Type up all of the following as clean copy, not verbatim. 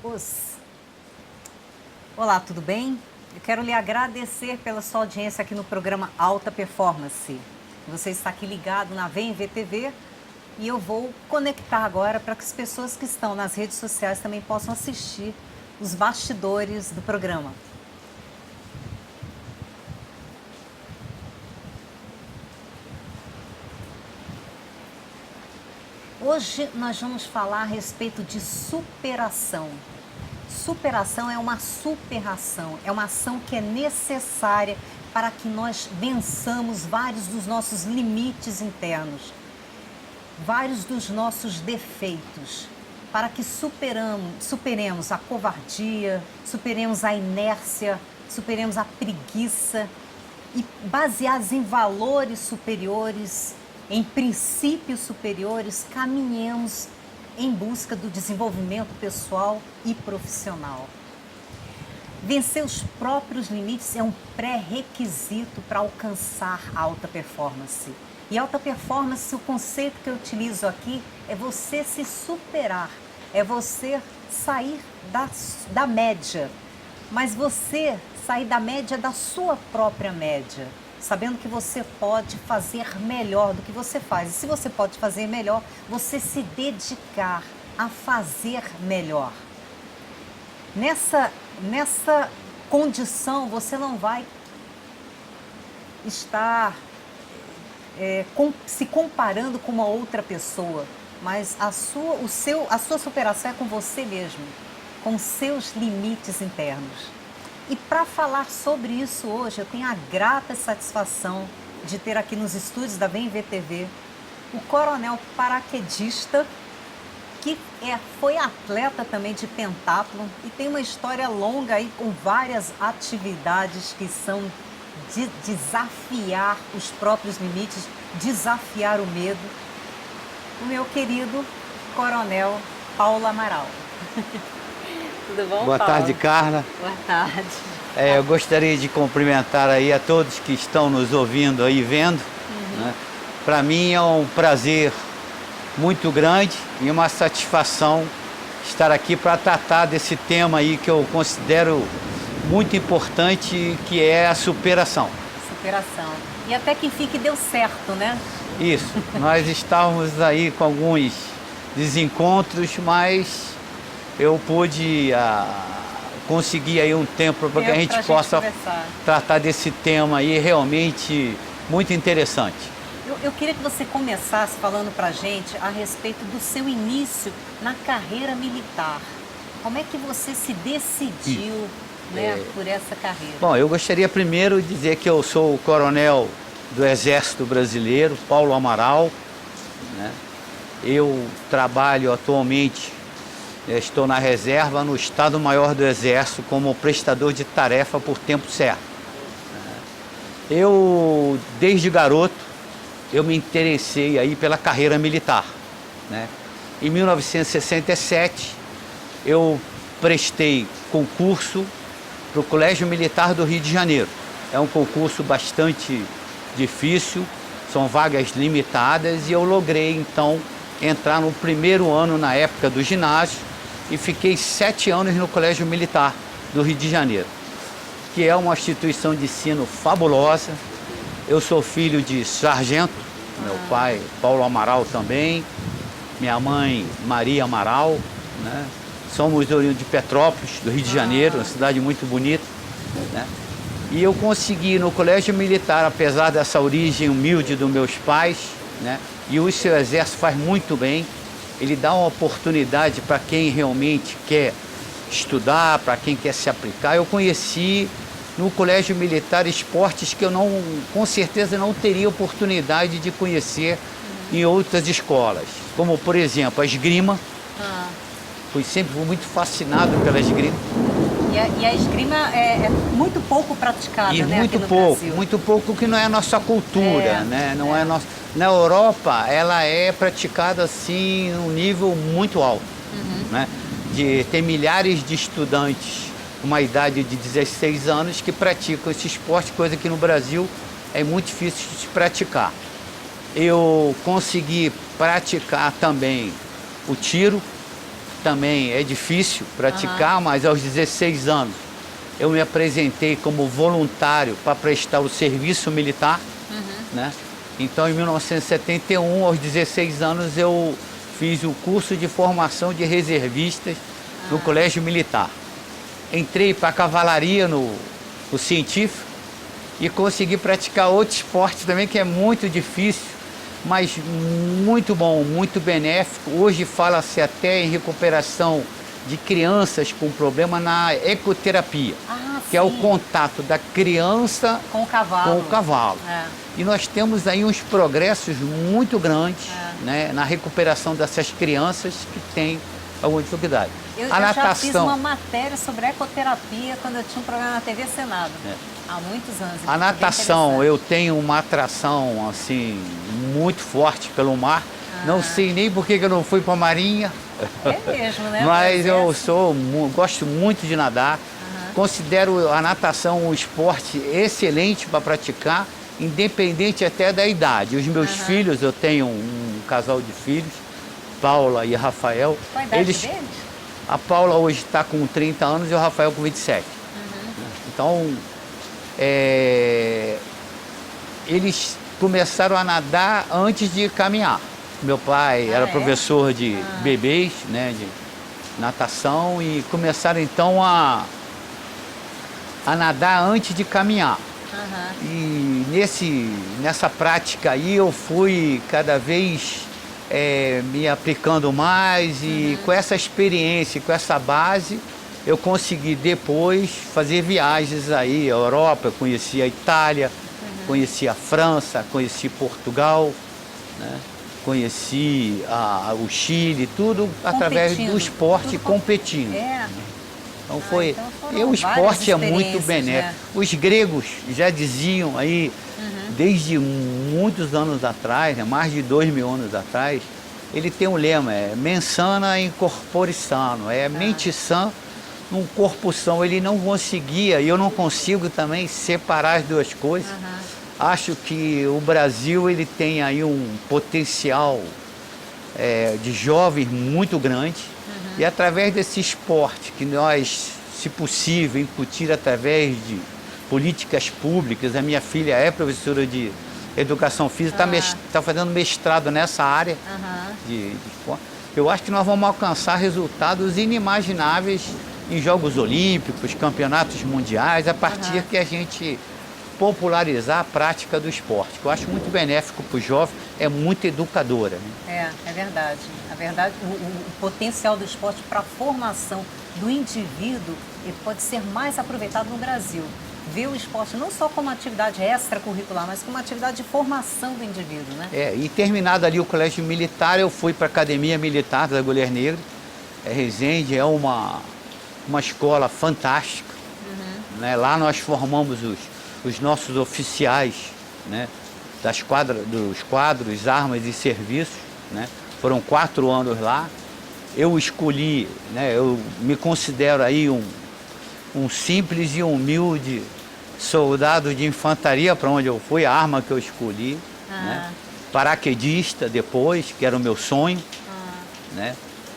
Os... Olá, tudo bem? Eu quero lhe agradecer pela sua audiência aqui no programa Alta Performance. Você está aqui ligado na VMV-TV e eu vou conectar agora para que as pessoas que estão nas redes sociais também possam assistir os bastidores do programa. Hoje nós vamos falar a respeito de superação. Superação é uma superação, é uma ação que é necessária para que nós vençamos vários dos nossos limites internos, vários dos nossos defeitos, para que superemos a covardia, superemos a inércia, superemos a preguiça e, baseados em valores superiores, em princípios superiores, caminhemos em busca do desenvolvimento pessoal e profissional. Vencer os próprios limites é um pré-requisito para alcançar a alta performance. E alta performance, o conceito que eu utilizo aqui é você se superar, é você sair da média, mas você sair da média da sua própria média, sabendo que você pode fazer melhor do que você faz. E se você pode fazer melhor, você se dedicar a fazer melhor. Nessa condição, você não vai estar se comparando com uma outra pessoa, mas a sua superação é com você mesmo, com seus limites internos. E para falar sobre isso hoje, eu tenho a grata satisfação de ter aqui nos estúdios da VMV-TV o coronel paraquedista, que foi atleta também de pentatlo e tem uma história longa aí com várias atividades que são de desafiar os próprios limites, desafiar o medo. O meu querido coronel Paulo Amaral. Tudo bom, Boa Paulo? tarde, Carla. Boa tarde. Eu gostaria de cumprimentar aí a todos que estão nos ouvindo aí, vendo. Né? Para mim é um prazer muito grande e uma satisfação estar aqui para tratar desse tema aí que eu considero muito importante, que é a superação. Superação. E até que enfim que deu certo, né? Isso. Nós estávamos aí com alguns desencontros, mas eu pude conseguir aí um tempo para que a gente possa tratar desse tema aí realmente muito interessante. Eu queria que você começasse falando para a gente a respeito do seu início na carreira militar. Como é que você se decidiu por essa carreira? Bom, eu gostaria primeiro de dizer que eu sou o coronel do Exército Brasileiro, Paulo Amaral. Né? Eu trabalho atualmente, estou na reserva no Estado-Maior do Exército como prestador de tarefa por tempo certo. Eu, desde garoto, eu me interessei aí pela carreira militar. Né? Em 1967, eu prestei concurso para o Colégio Militar do Rio de Janeiro. É um concurso bastante difícil, são vagas limitadas e eu logrei, então, entrar no primeiro ano na época do ginásio e fiquei 7 anos no Colégio Militar do Rio de Janeiro, que é uma instituição de ensino fabulosa. Eu sou filho de sargento, meu pai Paulo Amaral também, minha mãe Maria Amaral, né? Somos oriundos de Petrópolis, do Rio de Janeiro, uma cidade muito bonita, né? E eu consegui no Colégio Militar, apesar dessa origem humilde dos meus pais, né? E o seu exército faz muito bem, ele dá uma oportunidade para quem realmente quer estudar, para quem quer se aplicar. Eu conheci no Colégio Militar esportes que eu com certeza não teria oportunidade de conhecer em outras escolas, como por exemplo a esgrima. Sempre fui muito fascinado pela esgrima. E a esgrima é muito pouco praticada, né, muito aqui no pouco, Brasil. muito pouco, que não é a nossa cultura, né? Não é nossa. Na Europa, ela é praticada assim num nível muito alto, né? Tem milhares de estudantes com uma idade de 16 anos que praticam esse esporte, coisa que no Brasil é muito difícil de se praticar. Eu consegui praticar também o tiro, também é difícil praticar, mas aos 16 anos eu me apresentei como voluntário para prestar o serviço militar, né? Então, em 1971, aos 16 anos, eu fiz o curso de formação de reservistas no Colégio Militar. Entrei para a cavalaria no científico e consegui praticar outro esporte também, que é muito difícil, mas muito bom, muito benéfico. Hoje fala-se até em recuperação de crianças com problema na ecoterapia, que é o contato da criança com o cavalo. Com o cavalo. E nós temos aí uns progressos muito grandes, né, na recuperação dessas crianças que têm alguma dificuldade. Eu já fiz uma matéria sobre ecoterapia quando eu tinha um programa na TV Senado, há muitos anos. A natação, eu tenho uma atração assim muito forte pelo mar. Não sei nem por que eu não fui para a marinha. É mesmo, né? Mas eu gosto muito de nadar. Considero a natação um esporte excelente para praticar, independente até da idade. Os meus filhos, eu tenho um casal de filhos, Paula e Rafael. Qual a idade deles? A Paula hoje está com 30 anos e o Rafael com 27. Então, eles começaram a nadar antes de caminhar. Meu pai era professor de bebês, né, de natação, e começaram então a nadar antes de caminhar. E nessa prática aí eu fui cada vez me aplicando mais, e com essa experiência, com essa base, eu consegui depois fazer viagens aí, a Europa, eu conheci a Itália, conheci a França, conheci Portugal, né? Conheci o Chile, tudo através do esporte, competindo. Então foi. O esporte é muito benéfico. Né? Os gregos já diziam aí, desde muitos anos atrás, né, mais de 2000 anos atrás, ele tem um lema, mens sana in corpore sano, mente sã num corpo são. Ele não conseguia, e eu não consigo também separar as duas coisas. Acho que o Brasil ele tem aí um potencial de jovens muito grande, e através desse esporte que nós, se possível, incutir através de políticas públicas. A minha filha é professora de educação física, está fazendo mestrado nessa área de esporte. Eu acho que nós vamos alcançar resultados inimagináveis em Jogos Olímpicos, campeonatos mundiais, a partir que a gente popularizar a prática do esporte, que eu acho muito benéfico para o jovem, é muito educadora. Né? É verdade. A verdade, o potencial do esporte para a formação do indivíduo ele pode ser mais aproveitado no Brasil. Ver o esporte não só como atividade extracurricular, mas como atividade de formação do indivíduo, né? E terminado ali o colégio militar, eu fui para a Academia Militar da Agulhas Negras. Resende é uma escola fantástica. Né? Lá nós formamos os nossos oficiais, né, dos quadros, armas e serviços, né? Foram 4 anos lá. Eu escolhi, né, eu me considero aí um simples e humilde soldado de infantaria para onde eu fui, a arma que eu escolhi, né? Paraquedista depois, que era o meu sonho, né?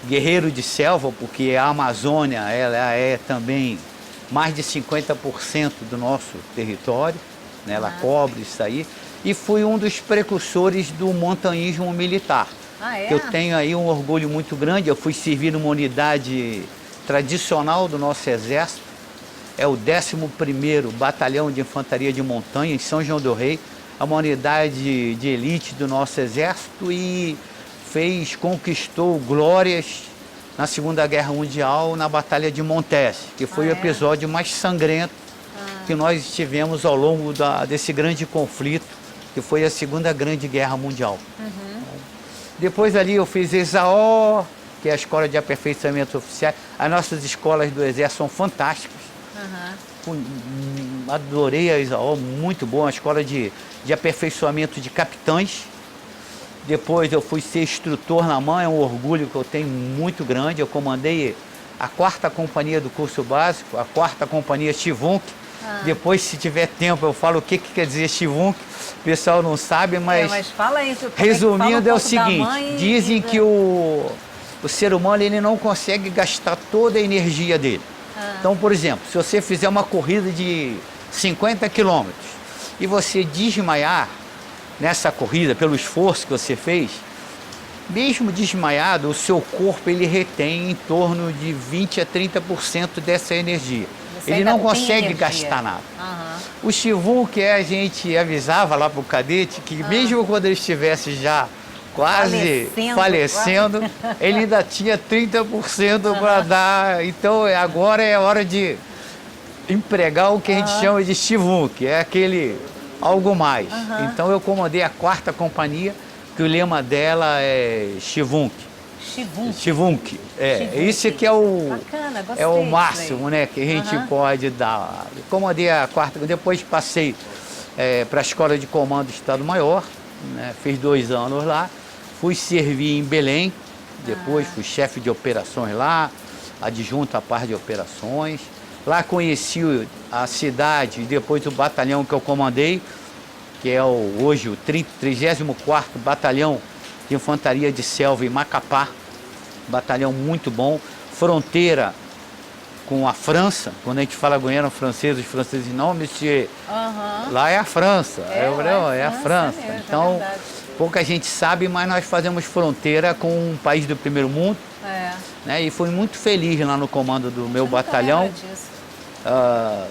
Guerreiro de selva, porque a Amazônia ela é também mais de 50% do nosso território, né? Ela cobre isso aí. E fui um dos precursores do montanhismo militar. Eu tenho aí um orgulho muito grande. Eu fui servir numa unidade tradicional do nosso exército. É o 11º Batalhão de Infantaria de Montanha, em São João do Rei. É uma unidade de elite do nosso exército e conquistou glórias na Segunda Guerra Mundial, na Batalha de Montese, que foi o episódio mais sangrento que nós tivemos ao longo desse grande conflito, que foi a Segunda Grande Guerra Mundial. Depois ali eu fiz ESAO, que é a Escola de Aperfeiçoamento Oficial. As nossas escolas do Exército são fantásticas. Adorei a ESAO, muito boa, uma escola de aperfeiçoamento de capitães. Depois eu fui ser instrutor na MAN, é um orgulho que eu tenho muito grande. Eu comandei a 4ª companhia do curso básico, a 4ª companhia Chivunk. Depois, se tiver tempo, eu falo o que quer dizer Chivunk. O pessoal não sabe, mas fala aí, resumindo, é o seguinte, dizem que o ser humano ele não consegue gastar toda a energia dele. Então, por exemplo, se você fizer uma corrida de 50 quilômetros e você desmaiar nessa corrida, pelo esforço que você fez, mesmo desmaiado, o seu corpo ele retém em torno de 20 a 30% dessa energia. Ele não consegue gastar nada. O Chivum, que a gente avisava lá para o cadete, que mesmo quando ele estivesse já quase falecendo, ele ainda tinha 30% para dar. Então agora é hora de empregar o que a gente chama de Chivum, que é aquele algo mais. Então eu comandei a 4ª companhia, que o lema dela é Chivunk. Chivunk. Esse que é o, bacana, é o máximo, né, que a gente pode dar. Comandei a 4ª, depois passei para a Escola de Comando do Estado-Maior, né, fiz 2 anos lá, fui servir em Belém, depois fui chefe de operações lá, adjunto à parte de operações. Lá conheci a cidade e depois o batalhão que eu comandei, que é hoje o 34º Batalhão de Infantaria de Selva em Macapá, batalhão muito bom, fronteira com a França. Quando a gente fala Guiana francesa, os franceses não, monsieur, lá é a França, é a França. Mesmo, então, pouca gente sabe, mas nós fazemos fronteira com um país do primeiro mundo, né? E fui muito feliz lá no comando do meu batalhão.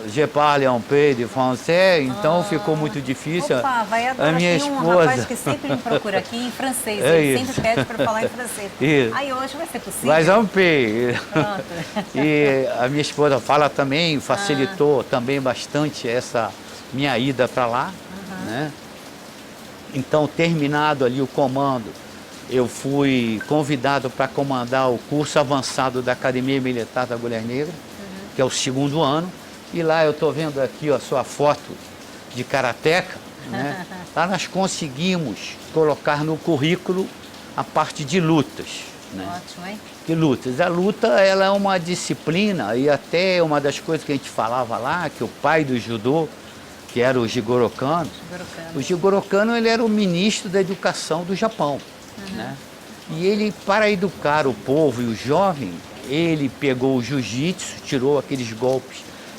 Je parle un peu de français, então ficou muito difícil. Opa, vai adorar. A minha Tem um esposa rapaz que sempre me procura aqui em francês, ele sempre pede para falar em francês. Aí hoje vai ser possível? Mas um peu. Pronto. E a minha esposa fala também, facilitou também bastante essa minha ida para lá, né? Então, terminado ali o comando, eu fui convidado para comandar o curso avançado da Academia Militar da Agulha Negra, que é o 2º ano, e lá eu estou vendo aqui a sua foto de karateca, né? Lá nós conseguimos colocar no currículo a parte de lutas, né? Ótimo, hein? Que lutas? A luta ela é uma disciplina, e até uma das coisas que a gente falava lá, que o pai do judô, que era o Jigoro Kano, o Jigoro Kano ele era o ministro da educação do Japão, né? E ele, para educar o povo e o jovem, ele pegou o jiu-jitsu, tirou aqueles golpes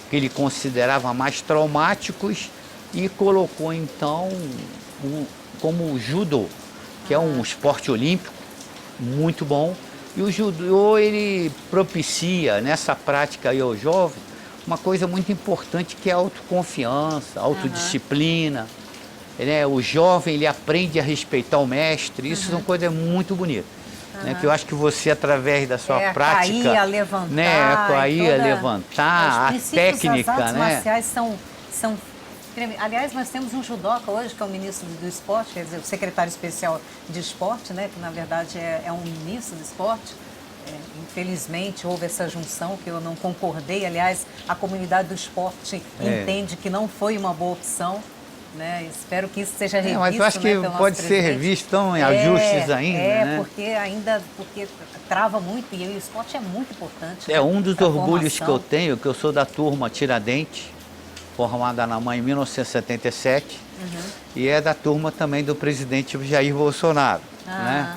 que ele considerava mais traumáticos e colocou então como o judô, que é um esporte olímpico muito bom. E o judô ele propicia nessa prática aí ao jovem uma coisa muito importante, que é a autoconfiança, a autodisciplina. Né? O jovem ele aprende a respeitar o mestre, isso é uma coisa muito bonita. Né, que eu acho que você, através da sua prática, cair, a levantar, né, cair, a levantar, a técnica, as artes né? marciais são. Aliás, nós temos um judoca hoje, que é o ministro do esporte, quer dizer, o secretário especial de esporte, né, que na verdade é um ministro do esporte. Infelizmente houve essa junção que eu não concordei. Aliás, a comunidade do esporte entende que não foi uma boa opção. Né? Espero que isso seja revisto. Mas eu acho que pode ser revisto, estão em ajustes ainda. Né? Porque trava muito e o esporte é muito importante. É um dos orgulhos que eu tenho, que eu sou da turma Tiradentes, formada na mãe em 1977, e é da turma também do presidente Jair Bolsonaro. Né?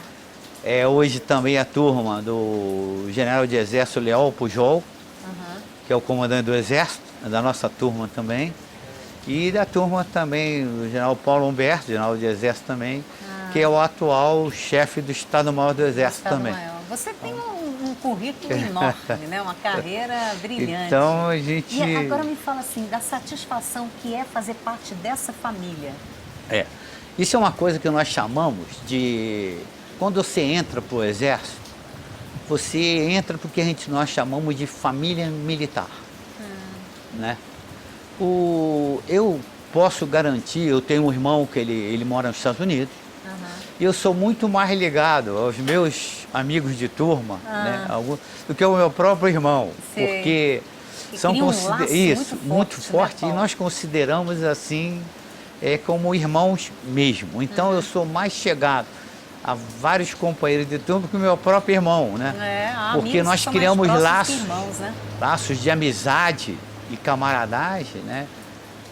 É hoje também a turma do general de exército Leal Pujol, que é o comandante do exército, é da nossa turma também. E da turma também do general Paulo Humberto, general de exército também, que é o atual chefe do Estado-Maior do Exército também. Você tem um currículo enorme, né? Uma carreira brilhante. Então a gente... E agora me fala assim, da satisfação que é fazer parte dessa família. Isso é uma coisa que nós chamamos de... Quando você entra para o Exército, você entra porque nós chamamos de família militar, né? Eu posso garantir, eu tenho um irmão que ele mora nos Estados Unidos, e eu sou muito mais ligado aos meus amigos de turma, né, do que ao meu próprio irmão, porque são muito forte, né, e nós consideramos assim como irmãos mesmo. Então eu sou mais chegado a vários companheiros de turma que o meu próprio irmão, né? Porque nós criamos laços, irmãos, né? Laços de amizade e camaradagem, né,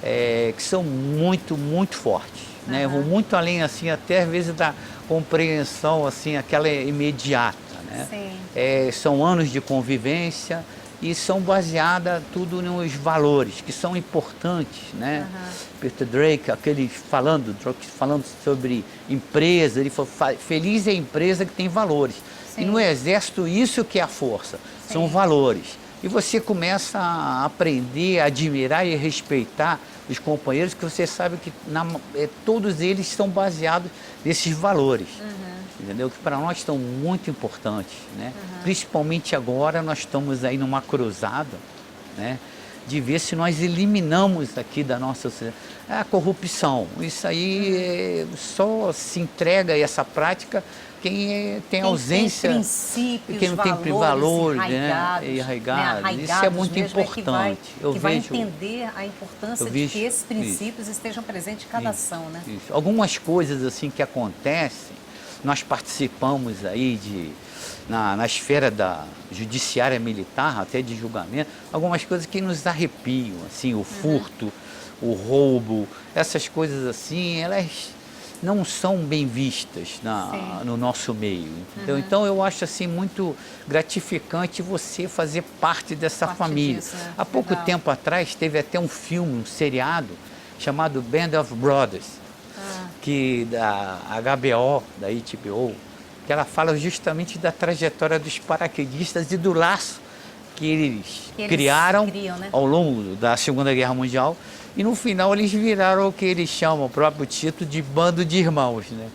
que são muito, muito fortes, né, vão muito além, assim, até às vezes da compreensão, assim, aquela imediata, né? Sim. São anos de convivência e são baseadas tudo nos valores que são importantes, né? Peter Drake, falando sobre empresa, ele falou, feliz é a empresa que tem valores. Sim. E no exército isso que é a força, Sim. são valores. E você começa a aprender, a admirar e respeitar os companheiros, que você sabe que todos eles são baseados nesses valores. Entendeu? Que para nós são muito importantes, né? Principalmente agora nós estamos aí numa cruzada, né? De ver se nós eliminamos aqui da nossa sociedade a corrupção. Isso aí só se entrega a essa prática quem tem ausência, tem princípios, quem não tem valores, arraigados, né? Isso é muito importante. Que vai entender a importância de que esses princípios estejam presentes em cada ação, né? Isso. Algumas coisas assim que acontecem, nós participamos aí na esfera da judiciária militar, até de julgamento, algumas coisas que nos arrepiam, assim, o furto, o roubo, essas coisas assim, elas não são bem vistas no nosso meio. Então eu acho assim muito gratificante você fazer parte dessa família. Disso, né? Há pouco tempo atrás teve até um filme, um seriado chamado Band of Brothers, que da HBO, da HBO, que ela fala justamente da trajetória dos paraquedistas e do laço que eles criam, né? Ao longo da Segunda Guerra Mundial. E no final eles viraram o que eles chamam, o próprio título, de bando de irmãos, né?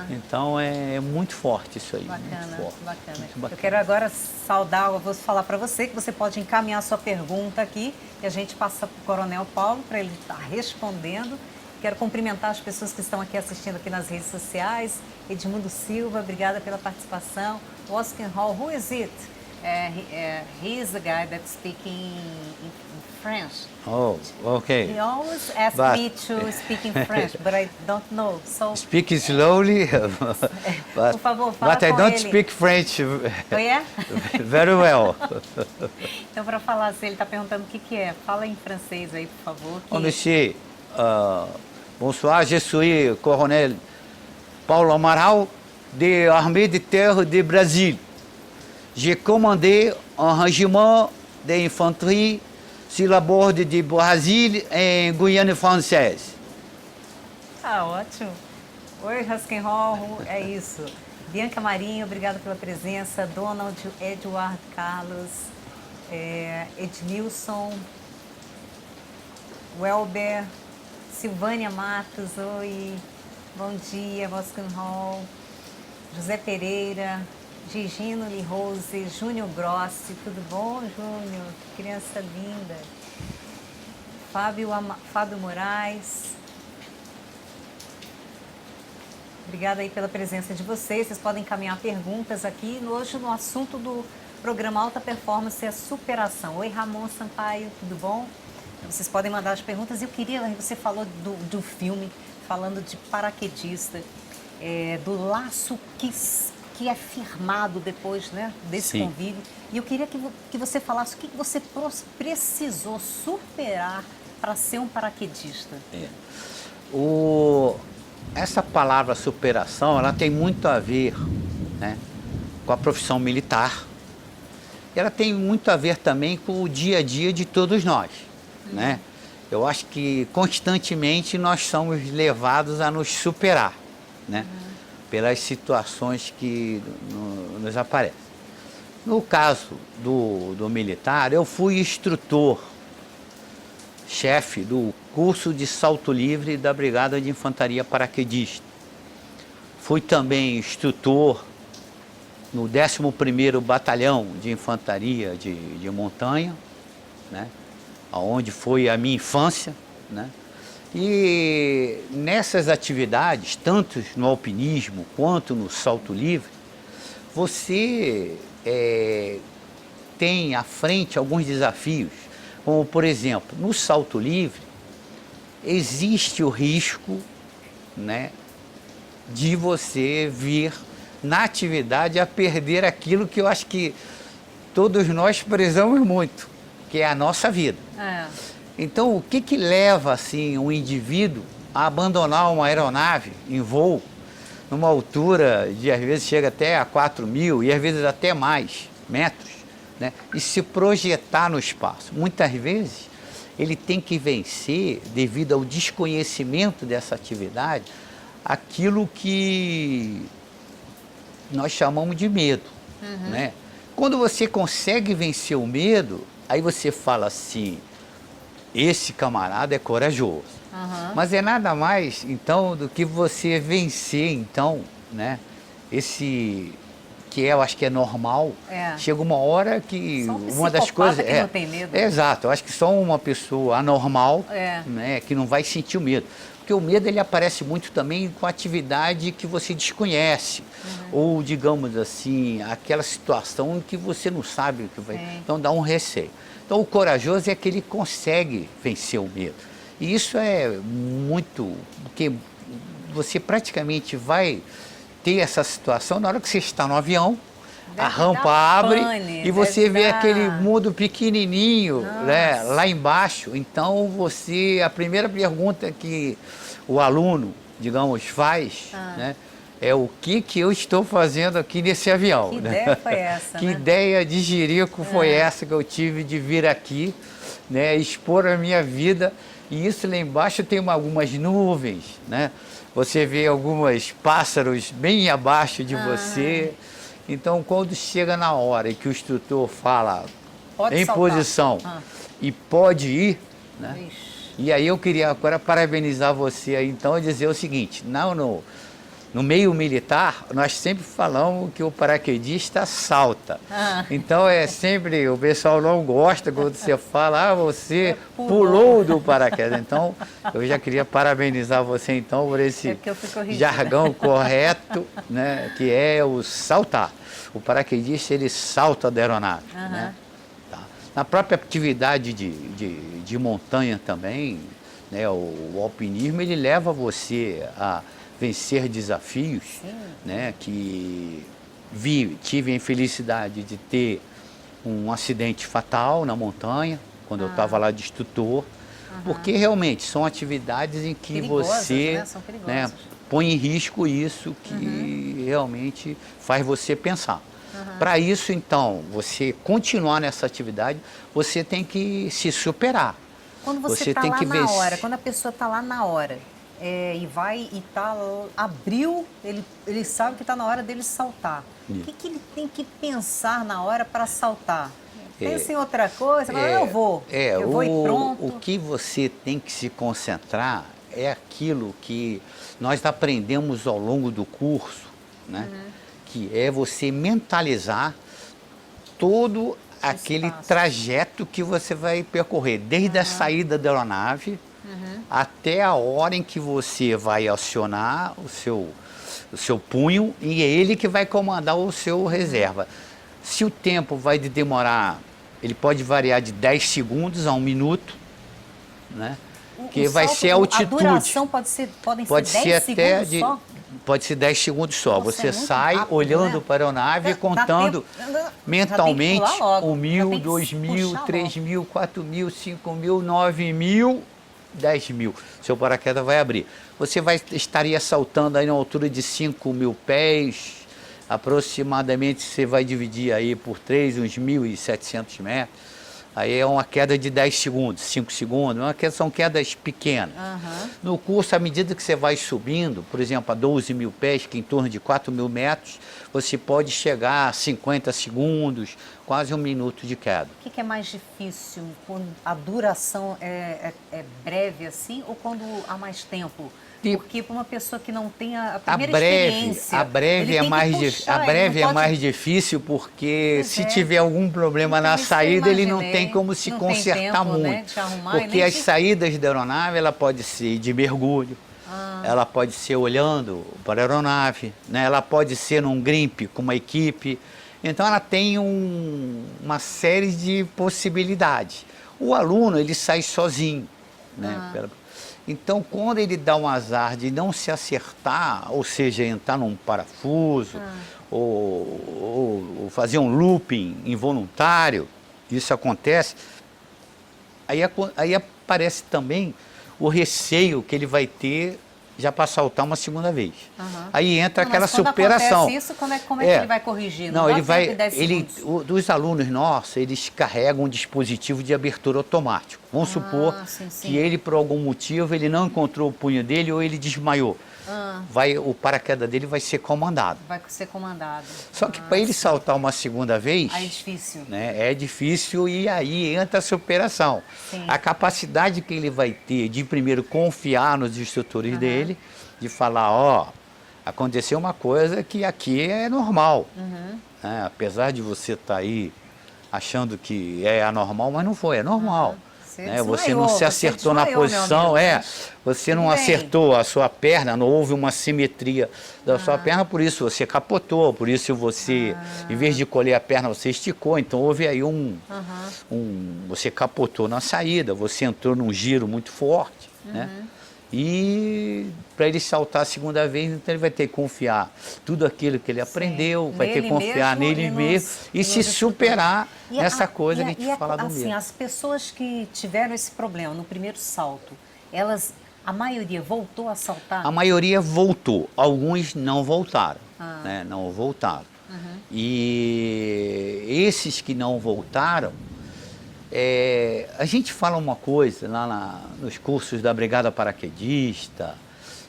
Então é muito forte isso aí. Bacana, muito forte, bacana. muito bacana. Eu quero agora saudar, eu vou falar para você que você pode encaminhar sua pergunta aqui e a gente passa para o Coronel Paulo para ele estar respondendo. Quero cumprimentar as pessoas que estão aqui assistindo aqui nas redes sociais. Edmundo Silva, obrigada pela participação. Oscar Hall, who is it? He is the guy that's speaking in French. Oh, okay. He always asks me to speak in French, but I don't know. So speak slowly, por favor, fala but I com don't ele. speak French Oh, yeah? very well. Então, para falar, se ele está perguntando o que é, fala em francês aí, por favor. Oh, monsieur, bonsoir, je suis colonel Paulo Amaral, de Armée de Terre de Brasil. J'ai commandé un régiment d'infanterie sur la borde de Brasil, em Guiana Française. Ah, ótimo. Oi, Raskenhol, é isso. Bianca Marinho, obrigada pela presença. Donald, Eduardo Carlos, Edmilson, Welber, Silvânia Matos, oi. Bom dia, Raskenhol. José Pereira, Gigino Lirose, Júnior Grossi, tudo bom, Júnior? Criança linda. Fábio Moraes. Obrigada aí pela presença de vocês. Vocês podem encaminhar perguntas aqui. Hoje no assunto do programa Alta Performance é superação. Oi, Ramon Sampaio, tudo bom? Vocês podem mandar as perguntas. Eu queria, você falou do filme, falando de paraquedista, do laço que é firmado depois, né, desse convívio. E eu queria que você falasse o que você precisou superar para ser um paraquedista. Essa palavra superação, ela tem muito a ver, né, com a profissão militar. Ela tem muito a ver também com o dia a dia de todos nós, né? Eu acho que constantemente nós somos levados a nos superar, né? Pelas situações que nos aparecem. No caso do militar, eu fui instrutor, chefe do curso de salto livre da Brigada de Infantaria Paraquedista. Fui também instrutor no 11º Batalhão de Infantaria de Montanha, né? Onde foi a minha infância, né? E nessas atividades, tanto no alpinismo quanto no salto livre, você tem à frente alguns desafios, como por exemplo, no salto livre, existe o risco, né, de você vir na atividade a perder aquilo que eu acho que todos nós prezamos muito, que é a nossa vida. Então, o que leva assim um indivíduo a abandonar uma aeronave em voo numa altura de, às vezes, chega até a 4.000 e às vezes até mais metros, né? E se projetar no espaço. Muitas vezes, ele tem que vencer, devido ao desconhecimento dessa atividade, aquilo que nós chamamos de medo, né? Quando você consegue vencer o medo, aí você fala assim, esse camarada é corajoso. Mas é nada mais, então, do que você vencer, então, né? Esse que eu acho que é normal. Chega uma hora que uma das coisas que não tem medo. Exato, eu acho que só uma pessoa anormal, né, que não vai sentir o medo. Porque o medo ele aparece muito também com atividade que você desconhece. Ou, digamos assim, aquela situação em que você não sabe o que vai. Então dá um receio. Então o corajoso é aquele que consegue vencer o medo. E isso é muito, porque você praticamente vai ter essa situação na hora que você está no avião, a rampa abre e você vê aquele mundo pequenininho, né, lá embaixo. Então a primeira pergunta que o aluno, digamos, faz, né, é o que eu estou fazendo aqui nesse avião. Que né? ideia foi essa, Que né? ideia de jirico foi essa que eu tive de vir aqui, né, expor a minha vida. E isso lá embaixo tem algumas nuvens, né? Você vê alguns pássaros bem abaixo de você. Então, quando chega na hora que o instrutor fala Pode em saltar. posição e pode ir, né? Ixi. E aí eu queria agora parabenizar você aí, então, e dizer o seguinte, no meio militar, nós sempre falamos que o paraquedista salta. Então, é sempre, o pessoal não gosta quando você fala, você pulou do paraquedas. Então, eu já queria parabenizar você, então, por esse que eu fico ridícula. jargão correto, né, que é o saltar. O paraquedista, ele salta da aeronave, né? Tá. Na própria atividade de montanha também, né, o alpinismo, ele leva você a vencer desafios, né, que tive a infelicidade de ter um acidente fatal na montanha, quando eu estava lá de instrutor, porque realmente são atividades em que Perigosas, você, né? São perigosas. né, põe em risco isso que realmente faz você pensar. Para isso, então, você continuar nessa atividade, você tem que se superar. Quando você está tem lá que na vencer. hora, quando a pessoa está lá na hora, e vai e abriu, ele sabe que está na hora dele saltar. O que ele tem que pensar na hora para saltar? Pensa em outra coisa, mas eu vou e pronto. O que você tem que se concentrar é aquilo que nós aprendemos ao longo do curso, né? Que é você mentalizar todo aquele trajeto que você vai percorrer, desde a saída da aeronave até a hora em que você vai acionar o seu punho e é ele que vai comandar o seu reserva. Se o tempo vai demorar, ele pode variar de 10 segundos a 1 minuto, né? Que vai ser a altitude. A duração podem ser 10 segundos só? Pode ser 10 segundos só. Nossa, você é muito sai rápido, olhando né? para a aeronave e contando mentalmente 1.000, 2.000, 3.000, 4.000, 5.000, 9.000, 10.000. Seu paraquedas vai abrir. Você estaria saltando aí na altura de 5.000 pés, aproximadamente você vai dividir aí por 3, uns 1.700 metros. Aí é uma queda de 10 segundos, 5 segundos, são quedas pequenas. No curso, à medida que você vai subindo, por exemplo, a 12.000 pés, que é em torno de 4.000 metros, você pode chegar a 50 segundos, quase 1 minuto de queda. O que é mais difícil? Quando a duração é breve assim ou quando há mais tempo? Porque para uma pessoa que não tem a primeira experiência... A breve é mais difícil porque se tiver algum problema na saída, ele não tem como se consertar muito. Né, de arrumar, porque as saídas da aeronave, ela pode ser de mergulho, ela pode ser olhando para a aeronave, né, ela pode ser num grimpe com uma equipe. Então ela tem uma série de possibilidades. O aluno, ele sai sozinho, né? Então, quando ele dá um azar de não se acertar, ou seja, entrar num parafuso, ou fazer um looping involuntário, isso acontece, aí aparece também o receio que ele vai ter já para saltar uma segunda vez. Aham. Aí entra Não, aquela mas quando superação. acontece isso, como é que ele vai corrigir? Não, dá ele tempo vai, de 10 ele, segundos. os alunos nossos, eles carregam um dispositivo de abertura automático. Vamos supor sim, sim. que ele, por algum motivo, ele não encontrou o punho dele ou ele desmaiou. O paraquedas dele vai ser comandado. Vai ser comandado. Só que para ele saltar uma segunda vez, Aí é difícil. né, é difícil e aí entra a superação. Sim. A capacidade que ele vai ter de primeiro confiar nos instrutores dele, de falar, ó, aconteceu uma coisa que aqui é normal. Né? Apesar de você estar aí achando que é anormal, mas não foi, é normal. Né? Você não se acertou na posição, você não acertou a sua perna, não houve uma simetria da sua perna, por isso você capotou, por isso você, em vez de colher a perna, você esticou, então houve aí você capotou na saída, você entrou num giro muito forte, né? E para ele saltar a segunda vez, então ele vai ter que confiar tudo aquilo que ele aprendeu, vai ter que confiar nele mesmo e se superar nessa coisa que a gente fala do medo. As pessoas que tiveram esse problema no primeiro salto, a maioria voltou a saltar? A maioria voltou, alguns não voltaram, né? Não voltaram. E esses que não voltaram, a gente fala uma coisa lá nos cursos da Brigada Paraquedista,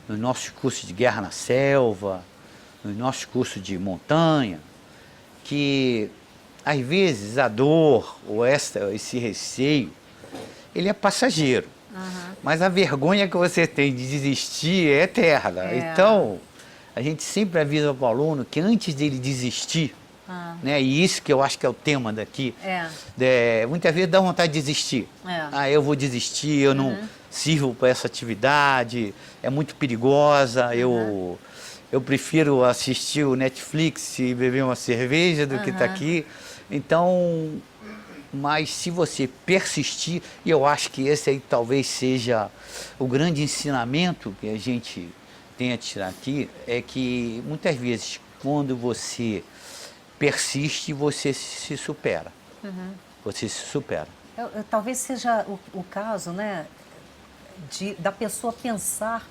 nos nossos cursos de guerra na selva, nos nossos cursos de montanha, que às vezes a dor ou esse receio, ele é passageiro. Mas a vergonha que você tem de desistir é eterna. Então, a gente sempre avisa para o aluno que antes dele desistir, né? E isso que eu acho que é o tema daqui. Muitas vezes dá vontade de desistir. Eu vou desistir, eu não sirvo para essa atividade, é muito perigosa, eu prefiro assistir o Netflix e beber uma cerveja do que estar aqui. Então, mas se você persistir, e eu acho que esse aí talvez seja o grande ensinamento que a gente tem a tirar aqui, é que muitas vezes quando você persiste, você se supera. Você se supera. Talvez seja o caso, né, da pessoa pensar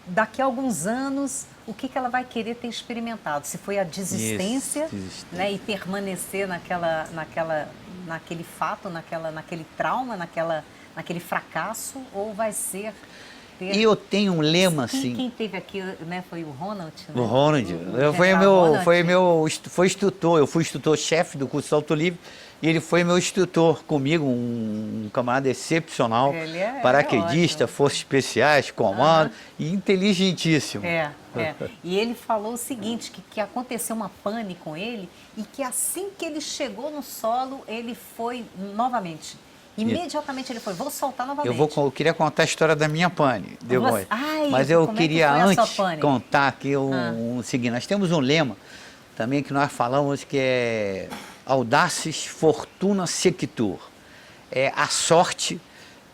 daqui a alguns anos o que ela vai querer ter experimentado. Se foi a desistência, né, e permanecer naquele fato, naquele trauma, naquele fracasso, ou vai ser... E eu tenho um lema assim. Quem teve aqui, né, foi o Ronald, né? O Ronald. Foi instrutor, eu fui instrutor-chefe do curso Salto Livre e ele foi meu instrutor comigo, um camarada excepcional, paraquedista, forças especiais, comando e inteligentíssimo. E ele falou o seguinte, que aconteceu uma pane com ele e que assim que ele chegou no solo, ele foi novamente. Imediatamente ele foi, vou soltar novamente. Eu queria contar a história da minha pane, mas eu queria antes contar aqui o seguinte, nós temos um lema também que nós falamos que é Audaces Fortuna Sequitur, a sorte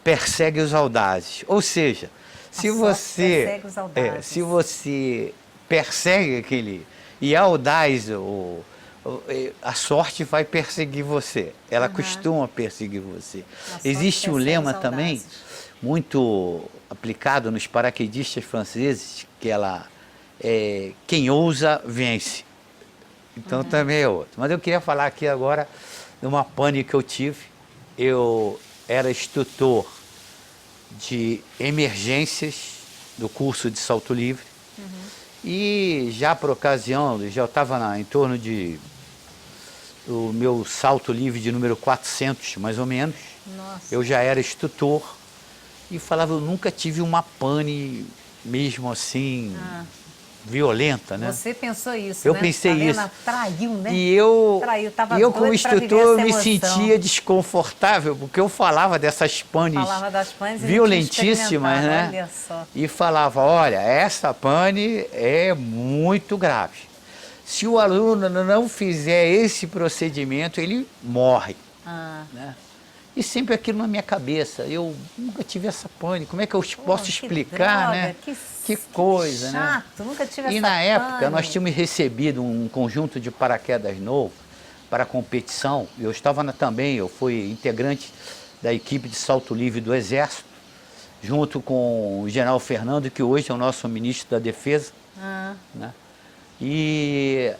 persegue os audazes, ou seja, se você persegue aquele e é audaz a sorte vai perseguir você, ela costuma perseguir você. Existe um lema também, muito aplicado nos paraquedistas franceses, que quem ousa, vence. Então também é outro. Mas eu queria falar aqui agora de uma pane que eu tive. Eu era instrutor de emergências do curso de salto livre. E já por ocasião, já estava em torno de o meu salto livre de número 400, mais ou menos. Eu já era instrutor e falava, eu nunca tive uma pane mesmo assim, violenta, né? Você pensou isso, eu né? pensei isso. Traiu, né? E eu como instrutor, eu me sentia desconfortável, porque eu falava dessas panes violentíssimas, né? Olha só. E falava, olha, essa pane é muito grave. Se o aluno não fizer esse procedimento, ele morre. Né? E sempre aquilo na minha cabeça, eu nunca tive essa pane, como é que eu posso explicar, droga, né? Que coisa, chato, né? Nunca tive essa E na época nós tínhamos recebido um conjunto de paraquedas novo para a competição. Eu estava também, eu fui integrante da equipe de salto livre do Exército. junto com o general Fernando, que hoje é o nosso ministro da Defesa, né? E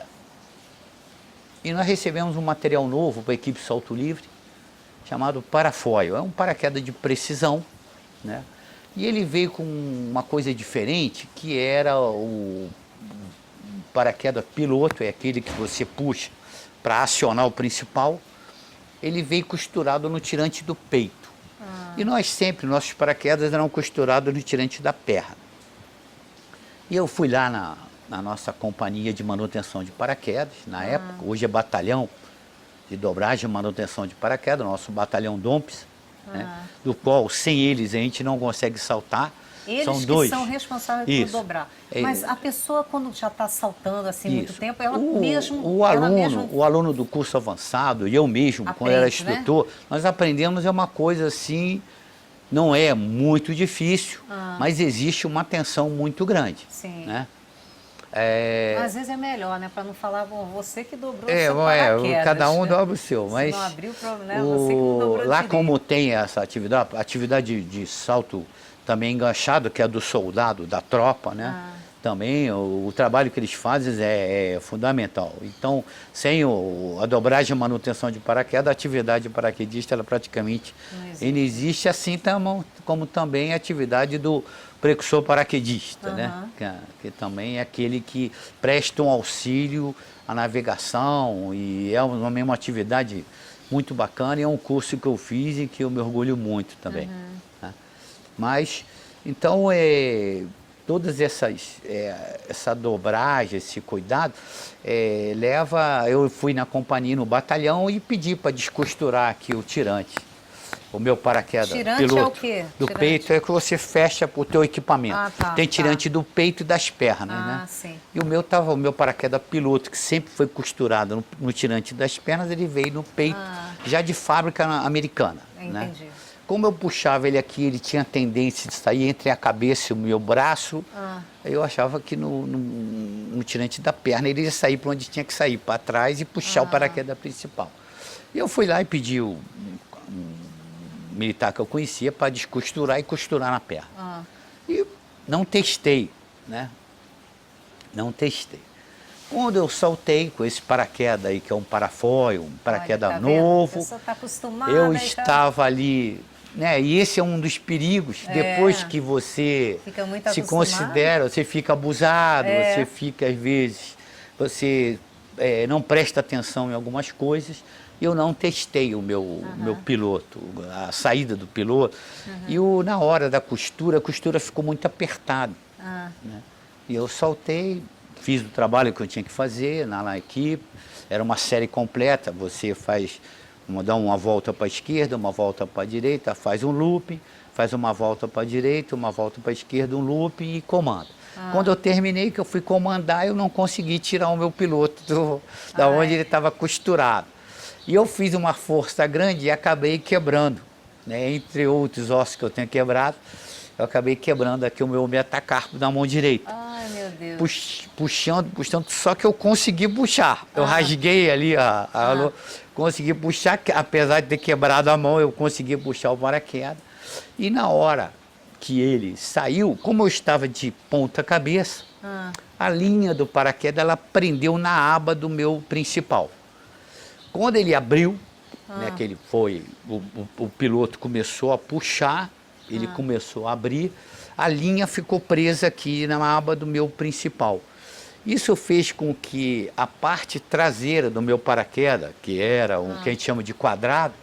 nós recebemos um material novo para a equipe Salto Livre, chamado parafoil. É um paraquedas de precisão, né? E ele veio com uma coisa diferente, que era o paraquedas piloto, é aquele que você puxa para acionar o principal. Ele veio costurado no tirante do peito. E nós sempre, nossos paraquedas eram costurados no tirante da perna. E eu fui lá na nossa companhia de manutenção de paraquedas, na época, hoje é batalhão de dobragem e manutenção de paraquedas, nosso batalhão DOMPS, né, do qual sem eles a gente não consegue saltar. Eles são que dois. são responsáveis por dobrar. Mas a pessoa, quando já está saltando assim muito tempo, ela mesmo... O aluno do curso avançado, e eu mesmo, quando era instrutor, né? Nós aprendemos uma coisa assim, não é muito difícil, mas existe uma tensão muito grande. Sim. Né? Às vezes é melhor, né? Para não falar, bom, você que dobrou o seu paraquedas. Cada um né? dobra o seu. Mas se não abriu o problema, você que não dobrou lá direito. como tem essa atividade de salto também enganchado, que é do soldado, da tropa, né? Também o trabalho que eles fazem é fundamental. Então, sem a dobragem e manutenção de paraquedas, a atividade de paraquedista ela praticamente não existe, assim como também a atividade do precursor paraquedista, né? Que também é aquele que presta um auxílio à navegação e é uma mesma atividade muito bacana e é um curso que eu fiz e que eu me orgulho muito também. Né? Mas, então, todas essa dobragem, esse cuidado, eu fui na companhia, no batalhão e pedi para descosturar aqui o tirante. O meu paraquedas tirante piloto é o quê? Do tirante. Peito é que você fecha o teu equipamento. Tem tirante do peito e das pernas, né? Sim. E o meu paraquedas piloto, que sempre foi costurado no tirante das pernas, ele veio no peito, já de fábrica americana. Entendi. Né? Como eu puxava ele aqui, ele tinha tendência de sair entre a cabeça e o meu braço, eu achava que no tirante da perna ele ia sair para onde tinha que sair, para trás e puxar o paraquedas principal. E eu fui lá e pedi um militar que eu conhecia para descosturar e costurar na perna. E não testei, né? Não testei. Quando eu saltei com esse paraquedas aí, que é um parafoil, um paraquedas novo, tá acostumada, eu estava ali, né? E esse é um dos perigos, depois que você se considera, você fica abusado, você fica às vezes, você não presta atenção em algumas coisas. Eu não testei o meu piloto, a saída do piloto, e na hora da costura, a costura ficou muito apertada. Né? E eu saltei, fiz o trabalho que eu tinha que fazer na equipe, era uma série completa, você dá uma volta para a esquerda, uma volta para a direita, faz um loop, faz uma volta para a direita, uma volta para a esquerda, um loop e comanda. Quando eu terminei, que eu fui comandar, eu não consegui tirar o meu piloto da onde ele estava costurado. E eu fiz uma força grande e acabei quebrando, né? Entre outros ossos que eu tenho quebrado, eu acabei quebrando aqui o meu metacarpo da mão direita. Ai, meu Deus. Puxando, só que eu consegui puxar. Eu rasguei ali consegui puxar, apesar de ter quebrado a mão, eu consegui puxar o paraquedas. E na hora que ele saiu, como eu estava de ponta cabeça, a linha do paraquedas ela prendeu na aba do meu principal. Quando ele abriu, né, que ele foi, o piloto começou a puxar, ele começou a abrir, a linha ficou presa aqui na aba do meu principal. Isso fez com que a parte traseira do meu paraquedas, que era o que a gente chama de quadrado,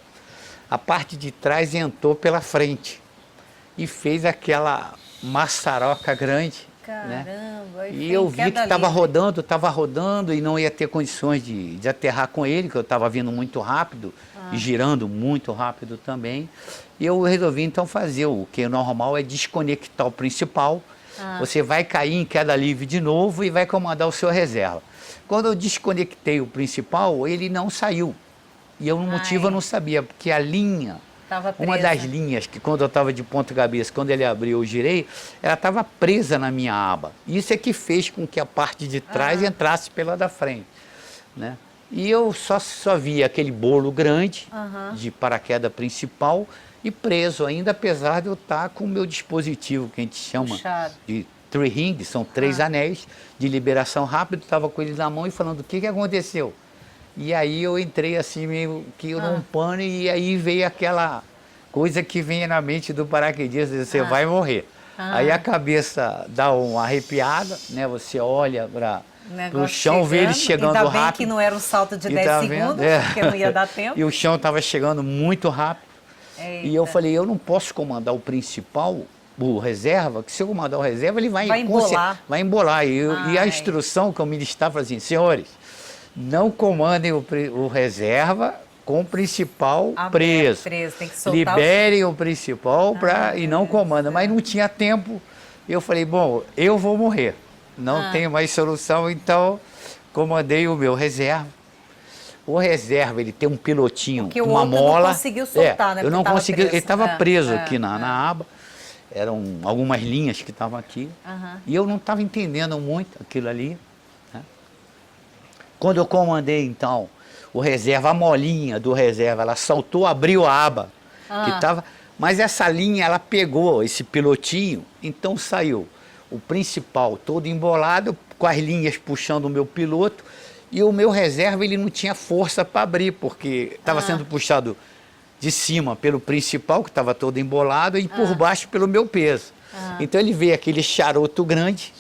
a parte de trás entrou pela frente e fez aquela maçaroca grande. Caramba! Né? E eu vi que estava rodando e não ia ter condições de aterrar com ele, que eu estava vindo muito rápido e girando muito rápido também. E eu resolvi então fazer o que é normal, é desconectar o principal. Você vai cair em queda livre de novo e vai comandar o seu reserva. Quando eu desconectei o principal, ele não saiu. E no motivo eu não sabia, porque a linha... Uma das linhas que quando eu estava de ponta cabeça, quando ele abriu, eu girei, ela estava presa na minha aba. Isso é que fez com que a parte de trás entrasse pela da frente. Né? E eu só via aquele bolo grande de paraquedas principal e preso ainda, apesar de eu estar com o meu dispositivo, que a gente chama Puxado. de three ring, são 3 anéis de liberação rápida, estava com eles na mão e falando o que aconteceu. E aí eu entrei assim, meio que num pano, e aí veio aquela coisa que vem na mente do paraquedista, você vai morrer. Aí a cabeça dá uma arrepiada, né? Você olha para o chão, vê ele chegando ainda rápido. bem que não era um salto de 10 segundos, porque não ia dar tempo. E o chão estava chegando muito rápido. Eita. E eu falei, eu não posso comandar o principal, o reserva, que se eu comandar o reserva, ele vai embolar. Vai embolar. E a instrução que eu ministrava foi assim, senhores, não comandem o reserva com o principal preso. Tem que soltar Liberem o principal e não comandam. Mas não tinha tempo. Eu falei, bom, eu vou morrer. Não tenho mais solução, então comandei o meu reserva. O reserva, ele tem um pilotinho, porque uma o outro mola. não conseguiu soltar, né? Eu não consegui, ele estava preso aqui na aba. Eram algumas linhas que estavam aqui. E eu não estava entendendo muito aquilo ali. Né? Quando eu comandei, então, o reserva, a molinha do reserva, ela saltou, abriu a aba que estava. Mas essa linha, ela pegou esse pilotinho, então saiu o principal todo embolado, com as linhas puxando o meu piloto, e o meu reserva, ele não tinha força para abrir, porque estava sendo puxado de cima pelo principal, que estava todo embolado, e por baixo pelo meu peso. Então ele veio aquele charuto grande,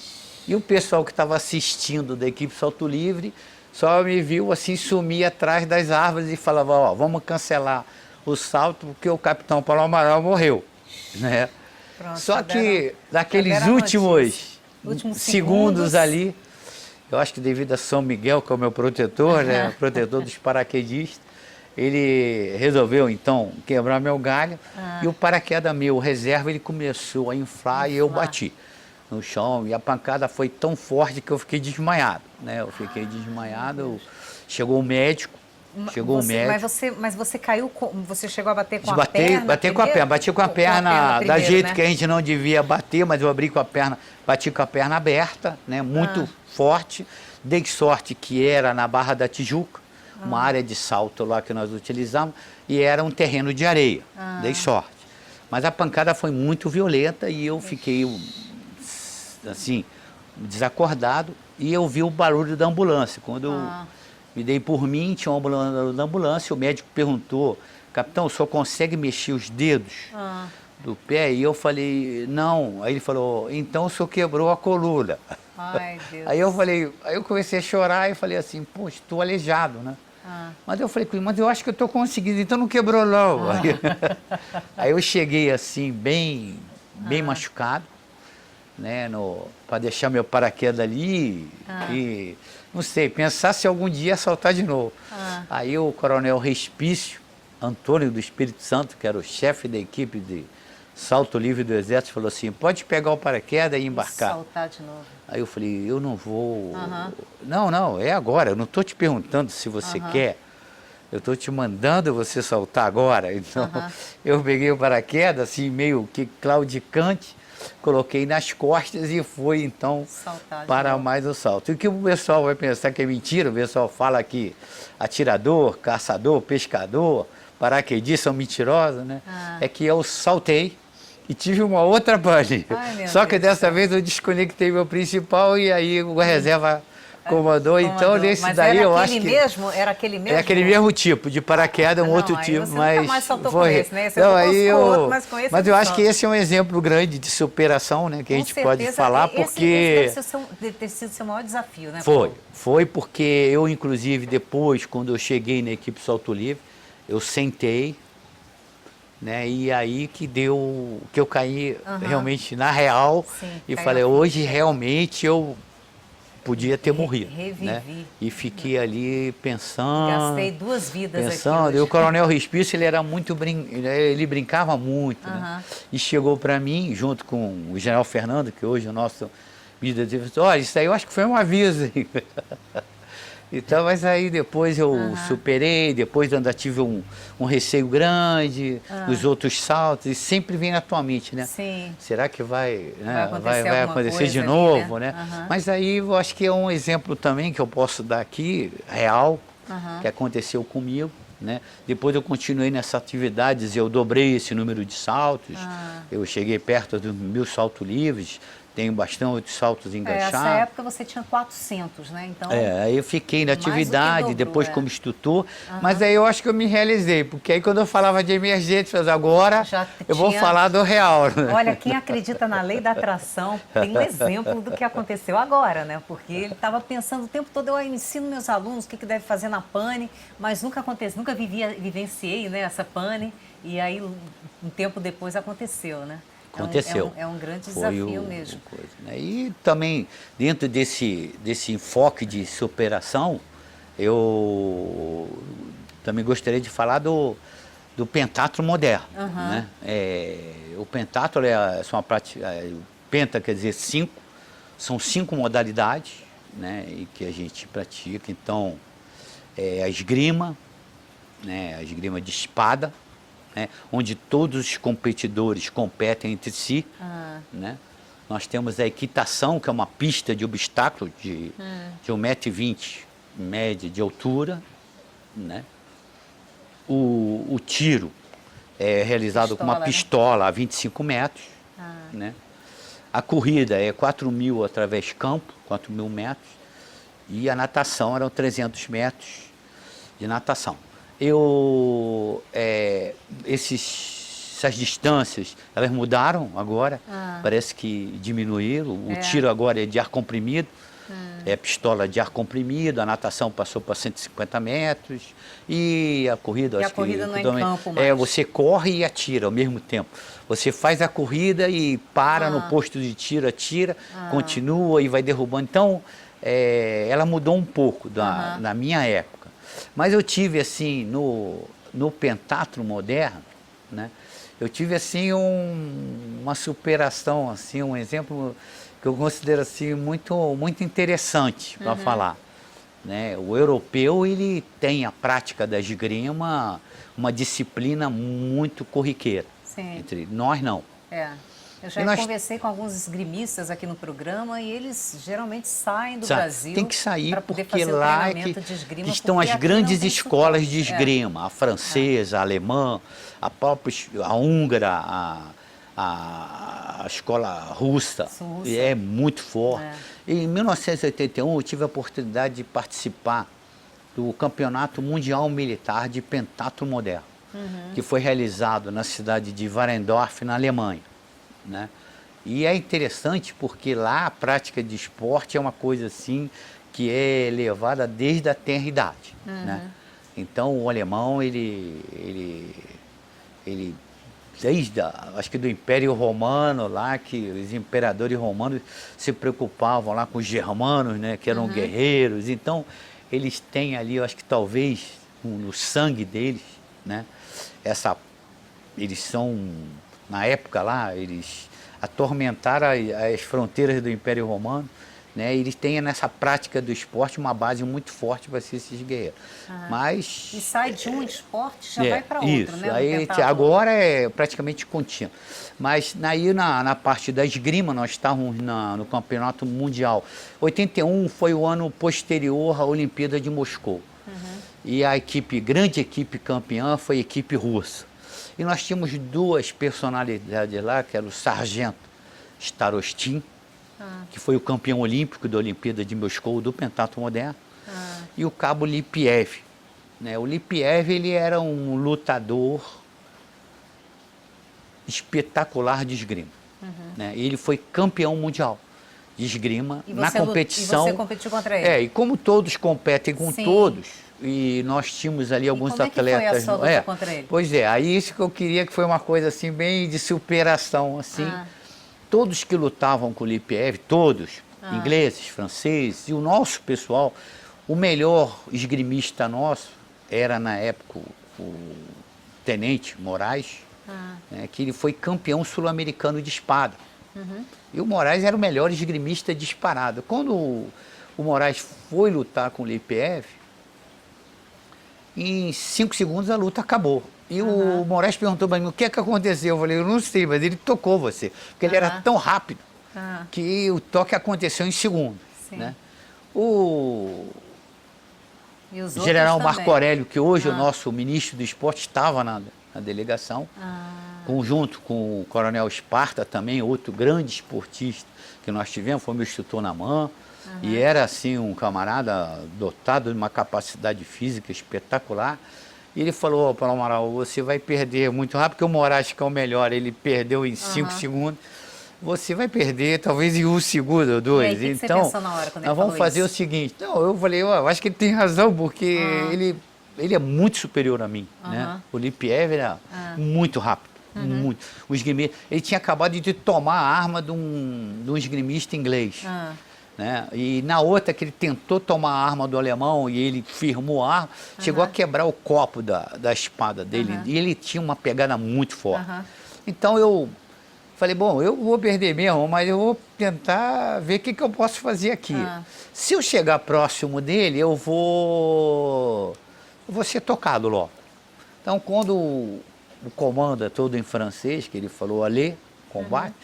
e o pessoal que estava assistindo da equipe Salto Livre só me viu assim sumir atrás das árvores e falava, ó, vamos cancelar o salto porque o capitão Paulo Amaral morreu, né? Pronto, Só que naqueles últimos segundos ali, eu acho que devido a São Miguel, que é o meu protetor, né, o protetor dos paraquedistas, ele resolveu então quebrar meu galho e o paraquedas meu, o reserva, ele começou a inflar e eu bati no chão, e a pancada foi tão forte que eu fiquei desmaiado, né? Eu fiquei desmaiado, chegou o médico, Mas você caiu, você chegou a bater com a perna? Bati com a perna, bati com a perna da jeito, né? Que a gente não devia bater, mas eu abri com a perna, bati com a perna aberta, né? Muito forte. Dei sorte que era na Barra da Tijuca, uma área de salto lá que nós utilizamos, e era um terreno de areia. Dei sorte. Mas a pancada foi muito violenta e eu fiquei assim, desacordado, e eu vi o barulho da ambulância. Quando eu me dei por mim, tinha uma ambulância da ambulância, o médico perguntou, capitão, o senhor consegue mexer os dedos do pé? E eu falei, não. Aí ele falou, então o senhor quebrou a coluna. Ai, Deus. Aí eu comecei a chorar e falei assim, poxa, estou aleijado, né? Mas eu falei, mas eu acho que eu estou conseguindo, então não quebrou não. Aí eu cheguei assim, bem machucado, né, para deixar meu paraquedas ali e, não sei, pensar se algum dia saltar de novo. Aí o coronel Respício, Antônio do Espírito Santo, que era o chefe da equipe de Salto Livre do Exército, falou assim, pode pegar o paraquedas e embarcar. Saltar de novo. Aí eu falei, eu não vou... Não, é agora, eu não estou te perguntando se você quer, eu estou te mandando você saltar agora. Então, eu peguei o paraquedas, assim, meio que claudicante, coloquei nas costas e fui, então, para mais o salto. E o que o pessoal vai pensar que é mentira, o pessoal fala que atirador, caçador, pescador, paraquedistas são mentirosos, né? É que eu saltei e tive uma outra pane. Só que dessa vez eu desconectei meu principal e aí o reserva comandou. Então, nesse daí eu acho que... Era aquele mesmo? É aquele mesmo tipo de paraquedas, um outro tipo, você mas... nunca mais saltou com esse, né? Você não, aí mas com esse mas eu acho que esse é um exemplo grande de superação, né? Que a gente pode falar, porque... Esse deve ter sido seu maior desafio, né? Foi porque eu, inclusive, depois, quando eu cheguei na equipe Salto Livre, eu sentei, né? E aí que eu caí realmente na real e falei, hoje realmente eu podia ter morrido, né? E fiquei ali pensando... Gastei 2 vidas pensando. aqui E o coronel Respício, ele era muito... ele brincava muito, né? E chegou para mim, junto com o general Fernando, que hoje é o nosso líder, olha, isso aí eu acho que foi um aviso. Então, mas aí depois eu superei, depois ainda tive um receio grande, os outros saltos, e sempre vem na tua mente, né? Sim. Será que vai acontecer de ali, novo, né? Mas aí eu acho que é um exemplo também que eu posso dar aqui, real, que aconteceu comigo, né? Depois eu continuei nessas atividades, eu dobrei esse número de saltos, eu cheguei perto dos 1000 saltos livres, tenho bastante saltos enganchados. Nessa época você tinha 400, né? Então, aí eu fiquei na mais do que atividade, dobrou, depois como instrutor, mas aí eu acho que eu me realizei, porque aí quando eu falava de emergência, agora eu vou falar do real. Né? Olha, quem acredita na lei da atração tem um exemplo do que aconteceu agora, né? Porque ele estava pensando o tempo todo, eu ensino meus alunos o que deve fazer na pane, mas nunca aconteceu, nunca vivenciei, né, essa pane, e aí um tempo depois aconteceu, né? Aconteceu. É um grande desafio mesmo. Coisa, né? E também, dentro desse enfoque de superação, eu também gostaria de falar do pentatlo moderno. Né? O pentatlo é uma prática, penta quer dizer 5, são 5 modalidades, né, e que a gente pratica. Então, a esgrima, né, a esgrima de espada, né, onde todos os competidores competem entre si. Né? Nós temos a equitação, que é uma pista de obstáculo de 1,20 m média de altura. Né? O tiro é realizado com uma pistola a 25 metros. Né? A corrida é 4.000 através campo, 4.000 metros. E a natação eram 300 metros de natação. Essas distâncias, elas mudaram agora, parece que diminuíram. O tiro agora é de ar comprimido, é pistola de ar comprimido, a natação passou para 150 metros e a corrida... a corrida não é em campo mais. Você corre e atira ao mesmo tempo. Você faz a corrida e para no posto de tiro, atira, continua e vai derrubando. Então, ela mudou um pouco na minha época. Mas eu tive, assim, no pentatlo moderno, né, eu tive, assim, uma superação, assim, um exemplo que eu considero, assim, muito interessante para falar. Né? O europeu, ele tem a prática da esgrima, uma disciplina muito corriqueira. Sim. Entre nós, não. Eu já conversei com alguns esgrimistas aqui no programa e eles geralmente saem do Brasil. Tem que sair porque fazer lá que estão as grandes escolas de esgrima, a francesa, a alemã, a húngara, a escola russa, é muito forte. Em 1981 eu tive a oportunidade de participar do Campeonato Mundial Militar de Pentatlo Moderno, que foi realizado na cidade de Warendorf, na Alemanha. Né? E é interessante porque lá a prática de esporte é uma coisa assim que é levada desde a tenra idade. Né? Então o alemão, ele desde acho que do Império Romano lá, que os imperadores romanos se preocupavam lá com os germanos, né, que eram guerreiros. Então eles têm ali, eu acho que talvez no sangue deles, né, eles são, na época lá, eles atormentaram as fronteiras do Império Romano, né? Eles têm nessa prática do esporte uma base muito forte para ser esses guerreiros. Mas e sai de um esporte já vai para outro, isso, né? Aí, agora é praticamente contínuo. Mas aí na parte da esgrima, nós estávamos no Campeonato Mundial. 81 foi o ano posterior à Olimpíada de Moscou. E a grande equipe campeã foi a equipe russa. E nós tínhamos 2 personalidades lá, que era o sargento Starostin, que foi o campeão olímpico da Olimpíada de Moscou do pentatlo moderno, e o cabo Lipiev. Né? O Lipiev, ele era um lutador espetacular de esgrima. Né? Ele foi campeão mundial de esgrima na competição. E você competiu contra ele? E como todos competem com todos, e nós tínhamos ali alguns atletas. Como é que foi a sua luta contra ele? Pois é, aí isso que eu queria, que foi uma coisa assim bem de superação, assim. Todos que lutavam com o Lipiev, todos, ingleses, franceses, e o nosso pessoal, o melhor esgrimista nosso era na época o Tenente Moraes, né, que ele foi campeão sul-americano de espada. E o Moraes era o melhor esgrimista disparado. Quando o Moraes foi lutar com o Lipiev, em 5 segundos a luta acabou. E o Moraes perguntou para mim, o que é que aconteceu? Eu falei, eu não sei, mas ele tocou você. Porque ele era tão rápido que o toque aconteceu em segundos. Né? O E os outros General também. Marco Aurélio, que hoje é o nosso ministro do esporte, estava na delegação, conjunto com o Coronel Esparta, também outro grande esportista que nós tivemos, foi meu instrutor na MAN, e era assim um camarada dotado de uma capacidade física espetacular. E ele falou: para o Amaral, você vai perder muito rápido, porque o Moraes, que é o melhor, ele perdeu em 5 segundos. Você vai perder talvez em 1 segundo ou 2. E aí, o que você pensou na hora quando ele nós vamos falou fazer isso? o seguinte. Não, eu falei, eu acho que ele tem razão, porque ele é muito superior a mim. Né? O Lipiev era muito rápido. Muito. O esgrimista, ele tinha acabado de tomar a arma de um esgrimista inglês. Né? E na outra que ele tentou tomar a arma do alemão e ele firmou a arma, chegou a quebrar o copo da espada dele. E ele tinha uma pegada muito forte. Então eu falei, bom, eu vou perder mesmo, mas eu vou tentar ver o que eu posso fazer aqui. Se eu chegar próximo dele, eu vou ser tocado logo. Então, quando o comando é todo em francês, que ele falou ali, combate,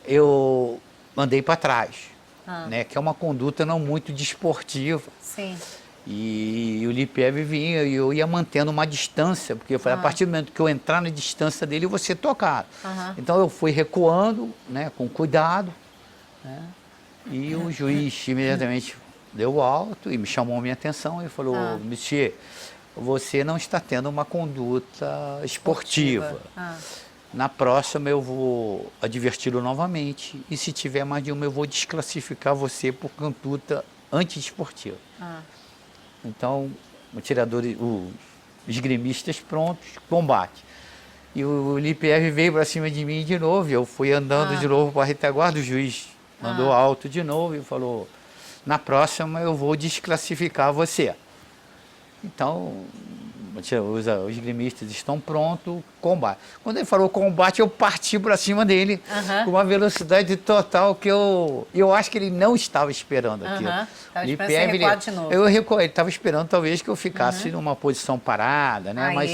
eu mandei para trás. Né, que é uma conduta não muito desportiva. Sim. E o Lipiev vinha e eu ia mantendo uma distância, porque eu falei, a partir do momento que eu entrar na distância dele, eu vou ser tocado. Então eu fui recuando, né, com cuidado, né, e o juiz imediatamente deu alto e me chamou a minha atenção e falou, Monsieur, você não está tendo uma conduta esportiva. Na próxima eu vou adverti-lo novamente e se tiver mais de uma eu vou desclassificar você por conduta antiesportiva. Então, os esgrimistas prontos, combate. E o Lipiev veio para cima de mim de novo, eu fui andando de novo para a retaguarda, o juiz mandou alto de novo e falou, na próxima eu vou desclassificar você. Então, os esgrimistas estão prontos, combate. Quando ele falou combate, eu parti para cima dele com uma velocidade total que eu acho que ele não estava esperando aquilo. Estava esperando você recuar de novo. Ele estava esperando talvez que eu ficasse numa posição parada, né? Mas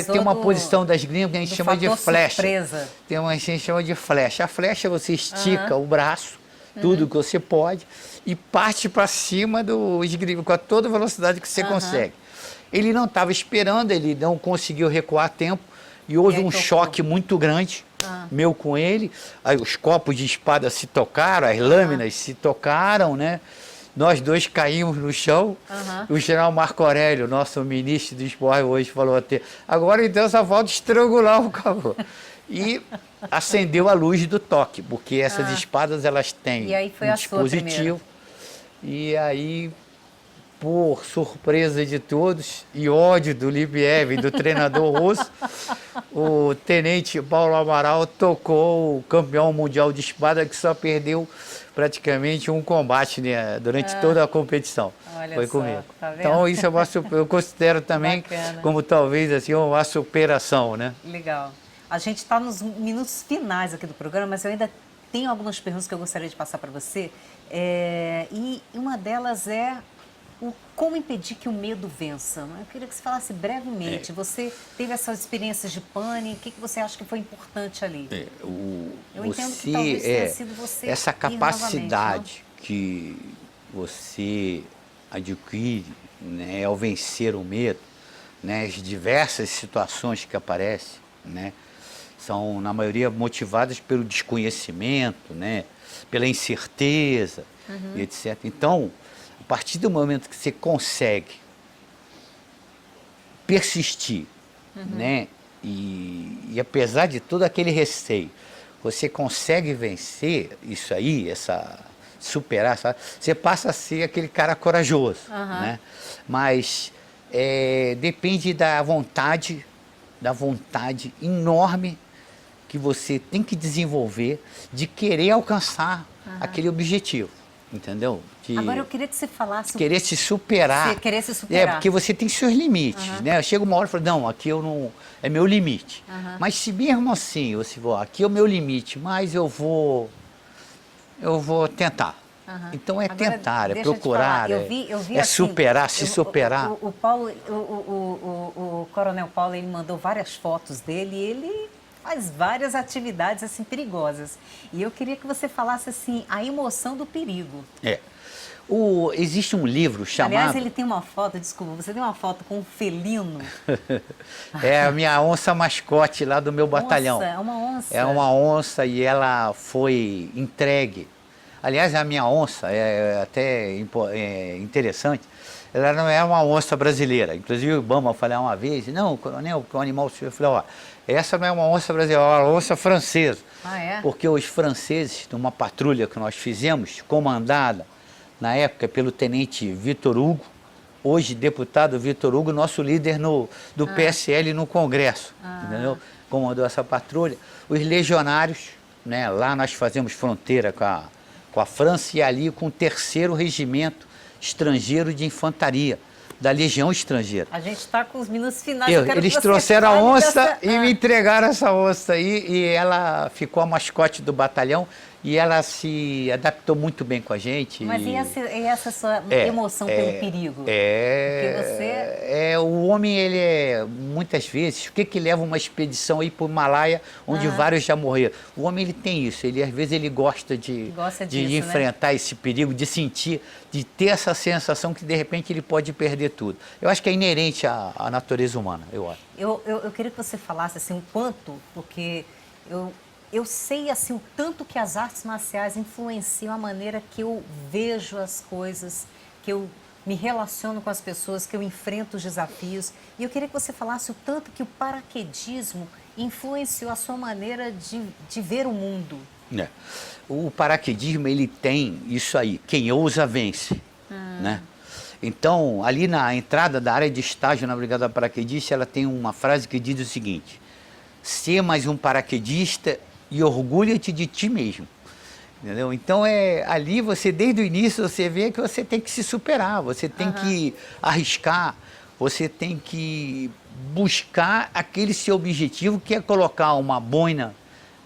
tem uma posição da esgrima que a gente chama de flecha. Surpresa. Tem uma que a gente chama de flecha. A flecha você estica o braço, tudo que você pode, e parte para cima do esgrima com toda a velocidade que você consegue. Ele não estava esperando, ele não conseguiu recuar a tempo e houve um choque muito grande meu com ele. Aí os copos de espada se tocaram, as lâminas se tocaram, né? Nós dois caímos no chão. O general Marco Aurélio, nosso ministro do esporte hoje, falou até, agora então só falta estrangular o cabo. E acendeu a luz do toque, porque essas espadas elas têm e aí foi um dispositivo. E aí, por surpresa de todos e ódio do Lipiev e do treinador russo, o tenente Paulo Amaral tocou o campeão mundial de espada que só perdeu praticamente um combate, né, durante toda a competição. Olha foi só, comigo. Tá vendo? Então isso eu considero também como talvez assim uma superação, né? Legal. A gente está nos minutos finais aqui do programa, mas eu ainda tenho algumas perguntas que eu gostaria de passar para você. E uma delas é como impedir que o medo vença. Eu queria que você falasse brevemente. Você teve essas experiências de pane, o que você acha que foi importante ali? Eu entendo que talvez tenha sido você essa capacidade novamente, que você adquire, né, ao vencer o medo, né, as diversas situações que aparecem, né, são na maioria motivadas pelo desconhecimento, né, pela incerteza, e etc. Então, a partir do momento que você consegue persistir, né, e apesar de todo aquele receio, você consegue vencer isso aí, superar, sabe? Você passa a ser aquele cara corajoso, né? Mas depende da vontade enorme que você tem que desenvolver de querer alcançar aquele objetivo, entendeu? Agora eu queria que você falasse... Querer se superar. Querer se superar. Porque você tem seus limites, né? Chega uma hora e fala, não, aqui eu não... É meu limite. Mas se mesmo assim, você for, aqui é o meu limite, mas eu vou tentar. Então agora, tentar, é procurar, eu vi é assim, superar, se superar. O Coronel Paulo, ele mandou várias fotos dele e ele faz várias atividades assim perigosas. E eu queria que você falasse assim, a emoção do perigo. Existe um livro chamado... Aliás, ele tem uma foto, desculpa, você tem uma foto com um felino. É a minha onça mascote lá do meu batalhão. Onça, é uma onça. É uma onça e ela foi entregue. Aliás, a minha onça, é até interessante, ela não é uma onça brasileira. Inclusive o Ibama falou uma vez, não, coronel, que o animal... Eu falei, ó, essa não é uma onça brasileira, é uma onça francesa. Ah, é? Porque os franceses, numa patrulha que nós fizemos, comandada na época pelo tenente Vitor Hugo, hoje deputado Vitor Hugo, nosso líder do PSL no Congresso, entendeu? Comandou essa patrulha. Os legionários, né, lá nós fazemos fronteira com a França e ali com o 3º Regimento Estrangeiro de Infantaria, da Legião Estrangeira. A gente está com os minutos finais. Eles trouxeram a onça e me entregaram essa onça aí e ela ficou a mascote do batalhão e ela se adaptou muito bem com a gente. Mas e essa sua emoção pelo perigo? Porque você... o homem, ele muitas vezes, o que leva uma expedição aí para o Himalaia, onde vários já morreram? O homem, ele tem isso, às vezes ele gosta de enfrentar, né, esse perigo, de sentir, de ter essa sensação que de repente ele pode perder tudo. Eu acho que é inerente à natureza humana, eu acho. Eu queria que você falasse assim, o quanto, porque eu sei assim, o tanto que as artes marciais influenciam a maneira que eu vejo as coisas, que eu me relaciono com as pessoas, que eu enfrento os desafios. E eu queria que você falasse o tanto que o paraquedismo influenciou a sua maneira de ver o mundo. O paraquedismo, ele tem isso aí, quem ousa vence, né? Então, ali na entrada da área de estágio na Brigada Paraquedista, ela tem uma frase que diz o seguinte: ser mais um paraquedista e orgulha-te de ti mesmo. Entendeu? Então, ali você, desde o início, você vê que você tem que se superar, você tem que arriscar, você tem que buscar aquele seu objetivo, que é colocar uma boina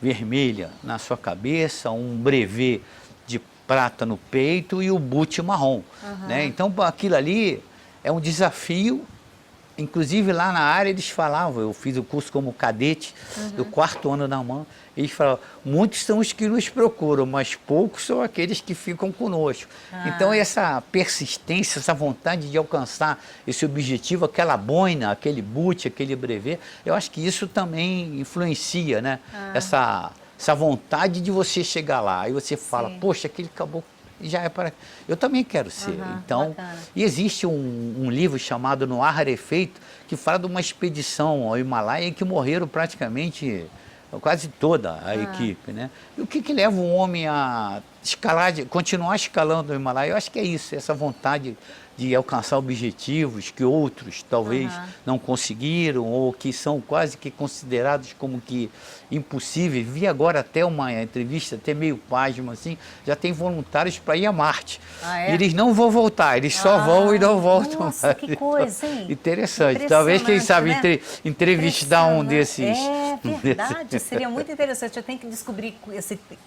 vermelha na sua cabeça, um brevê de prata no peito e o boot marrom. Né? Então, aquilo ali é um desafio. Inclusive lá na área eles falavam, eu fiz o curso como cadete do 4º ano da AMAN, eles falavam, muitos são os que nos procuram, mas poucos são aqueles que ficam conosco. Então essa persistência, essa vontade de alcançar esse objetivo, aquela boina, aquele boot, aquele brevê, eu acho que isso também influencia, né? Essa vontade de você chegar lá, aí você fala, poxa, aquele acabou. Já é para... Eu também quero ser. Então, bacana. E existe um livro chamado No Ar Rarefeito, que fala de uma expedição ao Himalaia em que morreram praticamente quase toda a equipe, né? E o que leva um homem a escalar, continuar escalando o Himalaia? Eu acho que é isso, essa vontade de alcançar objetivos que outros talvez não conseguiram ou que são quase que considerados como que impossíveis. Vi agora até uma entrevista, até meio página assim, já tem voluntários para ir a Marte. E eles não vão voltar, eles só vão e não voltam. Nossa, mais. Que coisa, hein? Interessante. Talvez, quem sabe, né? Entrevistar um desses. É verdade, seria muito interessante. Eu tenho que descobrir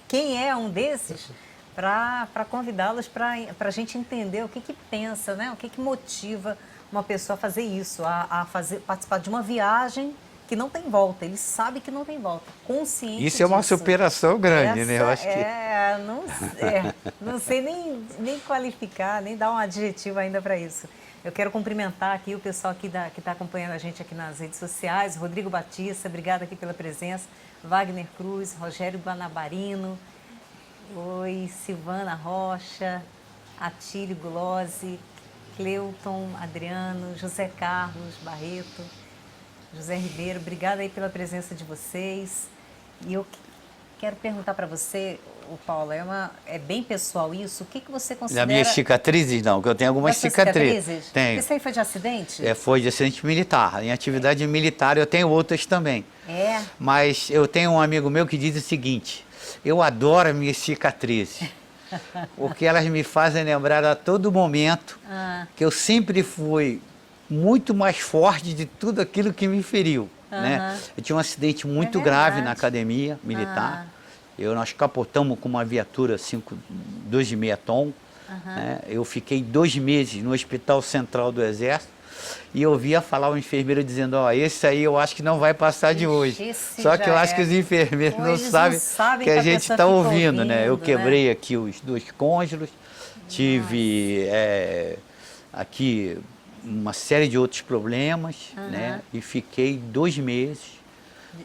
quem é um desses, para convidá-los para a gente entender o que pensa, né? O que motiva uma pessoa a fazer isso, a participar de uma viagem que não tem volta. Ele sabe que não tem volta, consciente Isso é uma disso. superação grande, né? Eu acho que... não sei nem qualificar, nem dar um adjetivo ainda para isso. Eu quero cumprimentar aqui o pessoal aqui que está acompanhando a gente aqui nas redes sociais. Rodrigo Batista, obrigada aqui pela presença. Wagner Cruz, Rogério Guanabarino, oi, Silvana Rocha, Atílio Gulose, Cleuton Adriano, José Carlos Barreto, José Ribeiro, obrigada aí pela presença de vocês. E eu quero perguntar para você, Paulo, é bem pessoal isso, o que você considera... Das minhas cicatrizes, não, que eu tenho algumas cicatrizes. Tenho. Isso aí foi de acidente? Foi de acidente militar. Em atividade militar eu tenho outras também. Mas eu tenho um amigo meu que diz o seguinte: eu adoro as minhas cicatrizes, porque elas me fazem lembrar a todo momento que eu sempre fui muito mais forte de tudo aquilo que me feriu. Né? Eu tinha um acidente muito grave na academia militar. Nós capotamos com uma viatura 2,5 tom. Né? Eu fiquei 2 meses no Hospital Central do Exército e eu ouvia falar o enfermeiro dizendo, esse aí eu acho que não vai passar de hoje. Só que eu acho que os enfermeiros não sabem que a gente está ouvindo, né? Eu quebrei aqui os 2 cônjulos, tive aqui uma série de outros problemas, né? E fiquei 2 meses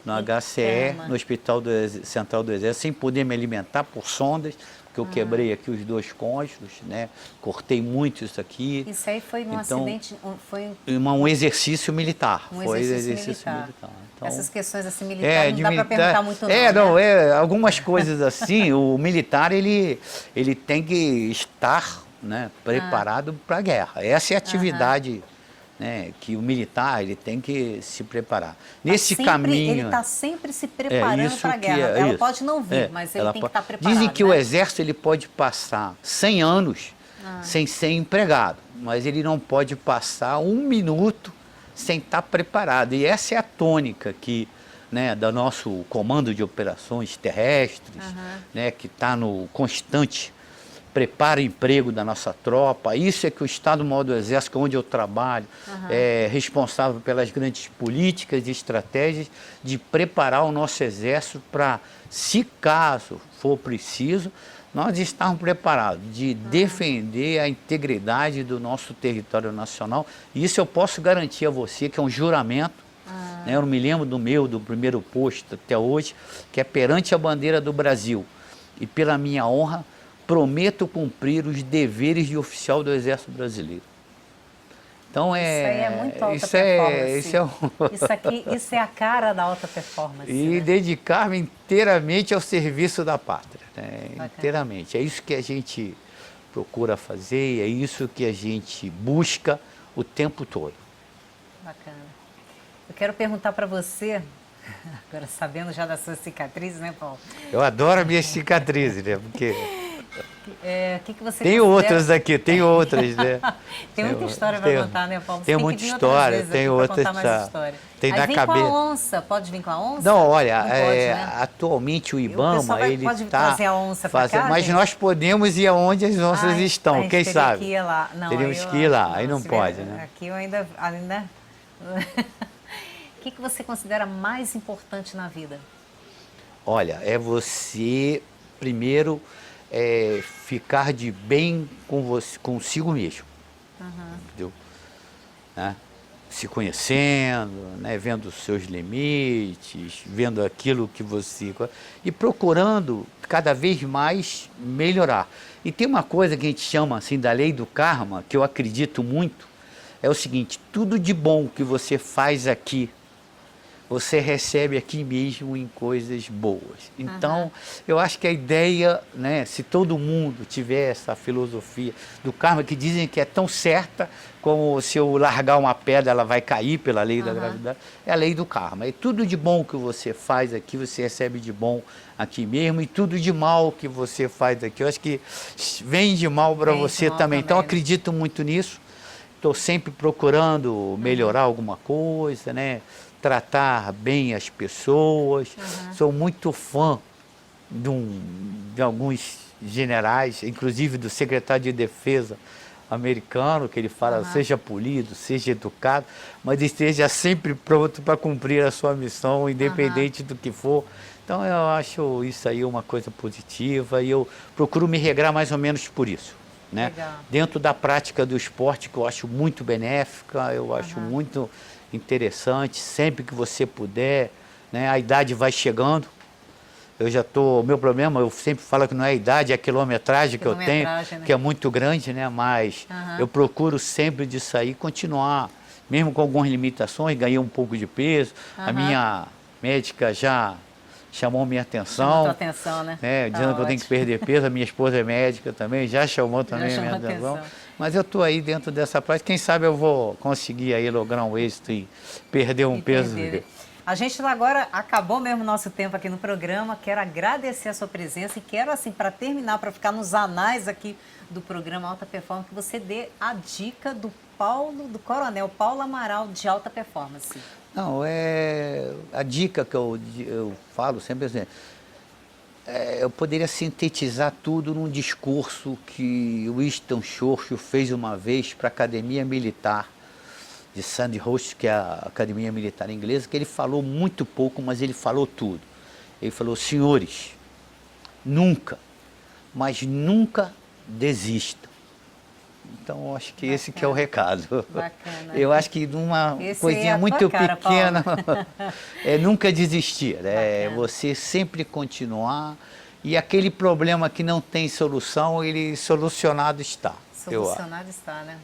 no HCE, no Hospital Central do Exército, sem poder me alimentar por sondas, porque eu quebrei aqui os 2 cônjuges, né? Cortei muito isso aqui. Isso aí foi num então, acidente? Foi um exercício militar. Foi exercício militar. Então, essas questões assim militares não dá para perguntar muito não, né? Algumas coisas assim, o militar ele tem que estar, né, preparado para a guerra. Essa é a atividade né, que o militar ele tem que se preparar. Nesse caminho... Ele está sempre se preparando para a guerra. Ela pode não vir, mas ele tem que estar preparado. Dizem que o exército ele pode passar 100 anos sem ser empregado, mas ele não pode passar 1 minuto sem estar preparado. E essa é a tônica aqui, né, do nosso comando de operações terrestres, né, que está no constante preparo e emprego da nossa tropa. Isso é que o Estado-Maior do Exército, onde eu trabalho, é responsável pelas grandes políticas e estratégias de preparar o nosso Exército para, se caso for preciso, nós estarmos preparados de defender a integridade do nosso território nacional. E isso eu posso garantir a você, que é um juramento, né? Eu não me lembro do primeiro posto até hoje, que é perante a bandeira do Brasil. E pela minha honra, prometo cumprir os deveres de oficial do Exército Brasileiro. Então isso aí é muito alta performance. Isso é a cara da alta performance. E dedicar-me inteiramente ao serviço da pátria, né? Inteiramente. É isso que a gente procura fazer, é isso que a gente busca o tempo todo. Bacana. Eu quero perguntar para você, agora sabendo já das suas cicatrizes, né, Paulo? Eu adoro as minhas cicatrizes, né? Porque... que você tem outras aqui, tem outras, né? Tem muita história para contar, né, Paulo? Tem muita história, tem outras. Tem na cabeça. Com a onça, pode vir com a onça? Não, olha, né? Atualmente o IBAMA, ele pode trazer a onça para cá, mas gente? Nós podemos ir aonde as onças estão, quem sabe? Que ir lá. Não, teríamos que ir lá, aí não pode, né? Aqui eu ainda... O que você considera mais importante na vida? Olha, é você, primeiro, ficar de bem com você, consigo mesmo. Entendeu? Né? Se conhecendo, né? Vendo os seus limites, vendo aquilo que você... E procurando cada vez mais melhorar. E tem uma coisa que a gente chama assim da lei do karma, que eu acredito muito, é o seguinte: tudo de bom que você faz aqui, você recebe aqui mesmo em coisas boas. Então, eu acho que a ideia, né, se todo mundo tiver essa filosofia do karma, que dizem que é tão certa como se eu largar uma pedra, ela vai cair pela lei da gravidade, é a lei do karma. E tudo de bom que você faz aqui, você recebe de bom aqui mesmo, e tudo de mal que você faz aqui, eu acho que vem de mal para você também. Então, eu acredito muito nisso. Estou sempre procurando melhorar alguma coisa, né? Tratar bem as pessoas. Sou muito fã de alguns generais, inclusive do secretário de Defesa americano, que ele fala, seja polido, seja educado, mas esteja sempre pronto para cumprir a sua missão, independente do que for. Então, eu acho isso aí uma coisa positiva, e eu procuro me regrar mais ou menos por isso. Né? Dentro da prática do esporte, que eu acho muito benéfica, eu acho muito interessante, sempre que você puder, né? A idade vai chegando, eu já estou, o meu problema, eu sempre falo que não é a idade, é a quilometragem que eu tenho, né? Que é muito grande, né? Mas eu procuro sempre de sair, continuar, mesmo com algumas limitações, ganhei um pouco de peso, a minha médica já chamou minha atenção. Chamou tua atenção, né? Dizendo que eu tenho que perder peso. A minha esposa é médica também, já chamou também a minha atenção. Mas eu estou aí dentro dessa prática. Quem sabe eu vou conseguir aí lograr um êxito e perder um peso. A gente agora acabou mesmo o nosso tempo aqui no programa. Quero agradecer a sua presença e quero, assim, para terminar, para ficar nos anais aqui do programa Alta Performance, que você dê a dica do Coronel Paulo Amaral de Alta Performance. Não, a dica que eu falo sempre assim, eu poderia sintetizar tudo num discurso que o Winston Churchill fez uma vez para a Academia Militar de Sandhurst, que é a Academia Militar Inglesa, que ele falou muito pouco, mas ele falou tudo. Ele falou: senhores, nunca, mas nunca desistam. Então, eu acho que esse que é o recado. Bacana. Eu acho que numa Esse é coisinha a muito tua cara, pequena, é nunca desistir, né? Bacana. Você sempre continuar e aquele problema que não tem solução, ele solucionado está. Eu acho. Solucionado está, né?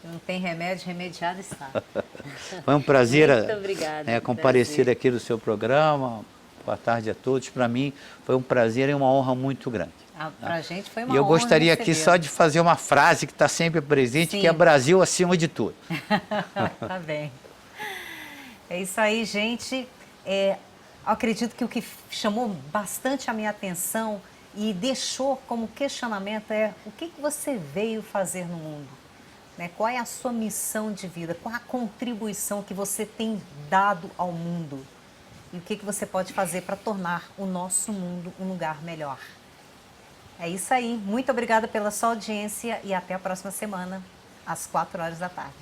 Não tem remédio, remediado está. Foi um prazer Muito obrigada. comparecer Prazer. aqui no seu programa. Boa tarde a todos. Para mim foi um prazer e uma honra muito grande. Pra gente foi uma E eu honra gostaria aqui recebê-lo. só de fazer uma frase que está sempre presente, Sim. que é Brasil acima de tudo. Tá bem. É isso aí, gente. Acredito que o que chamou bastante a minha atenção e deixou como questionamento é o que você veio fazer no mundo? Né? Qual é a sua missão de vida? Qual a contribuição que você tem dado ao mundo? E o que você pode fazer para tornar o nosso mundo um lugar melhor? É isso aí. Muito obrigada pela sua audiência e até a próxima semana, às 4 horas da tarde.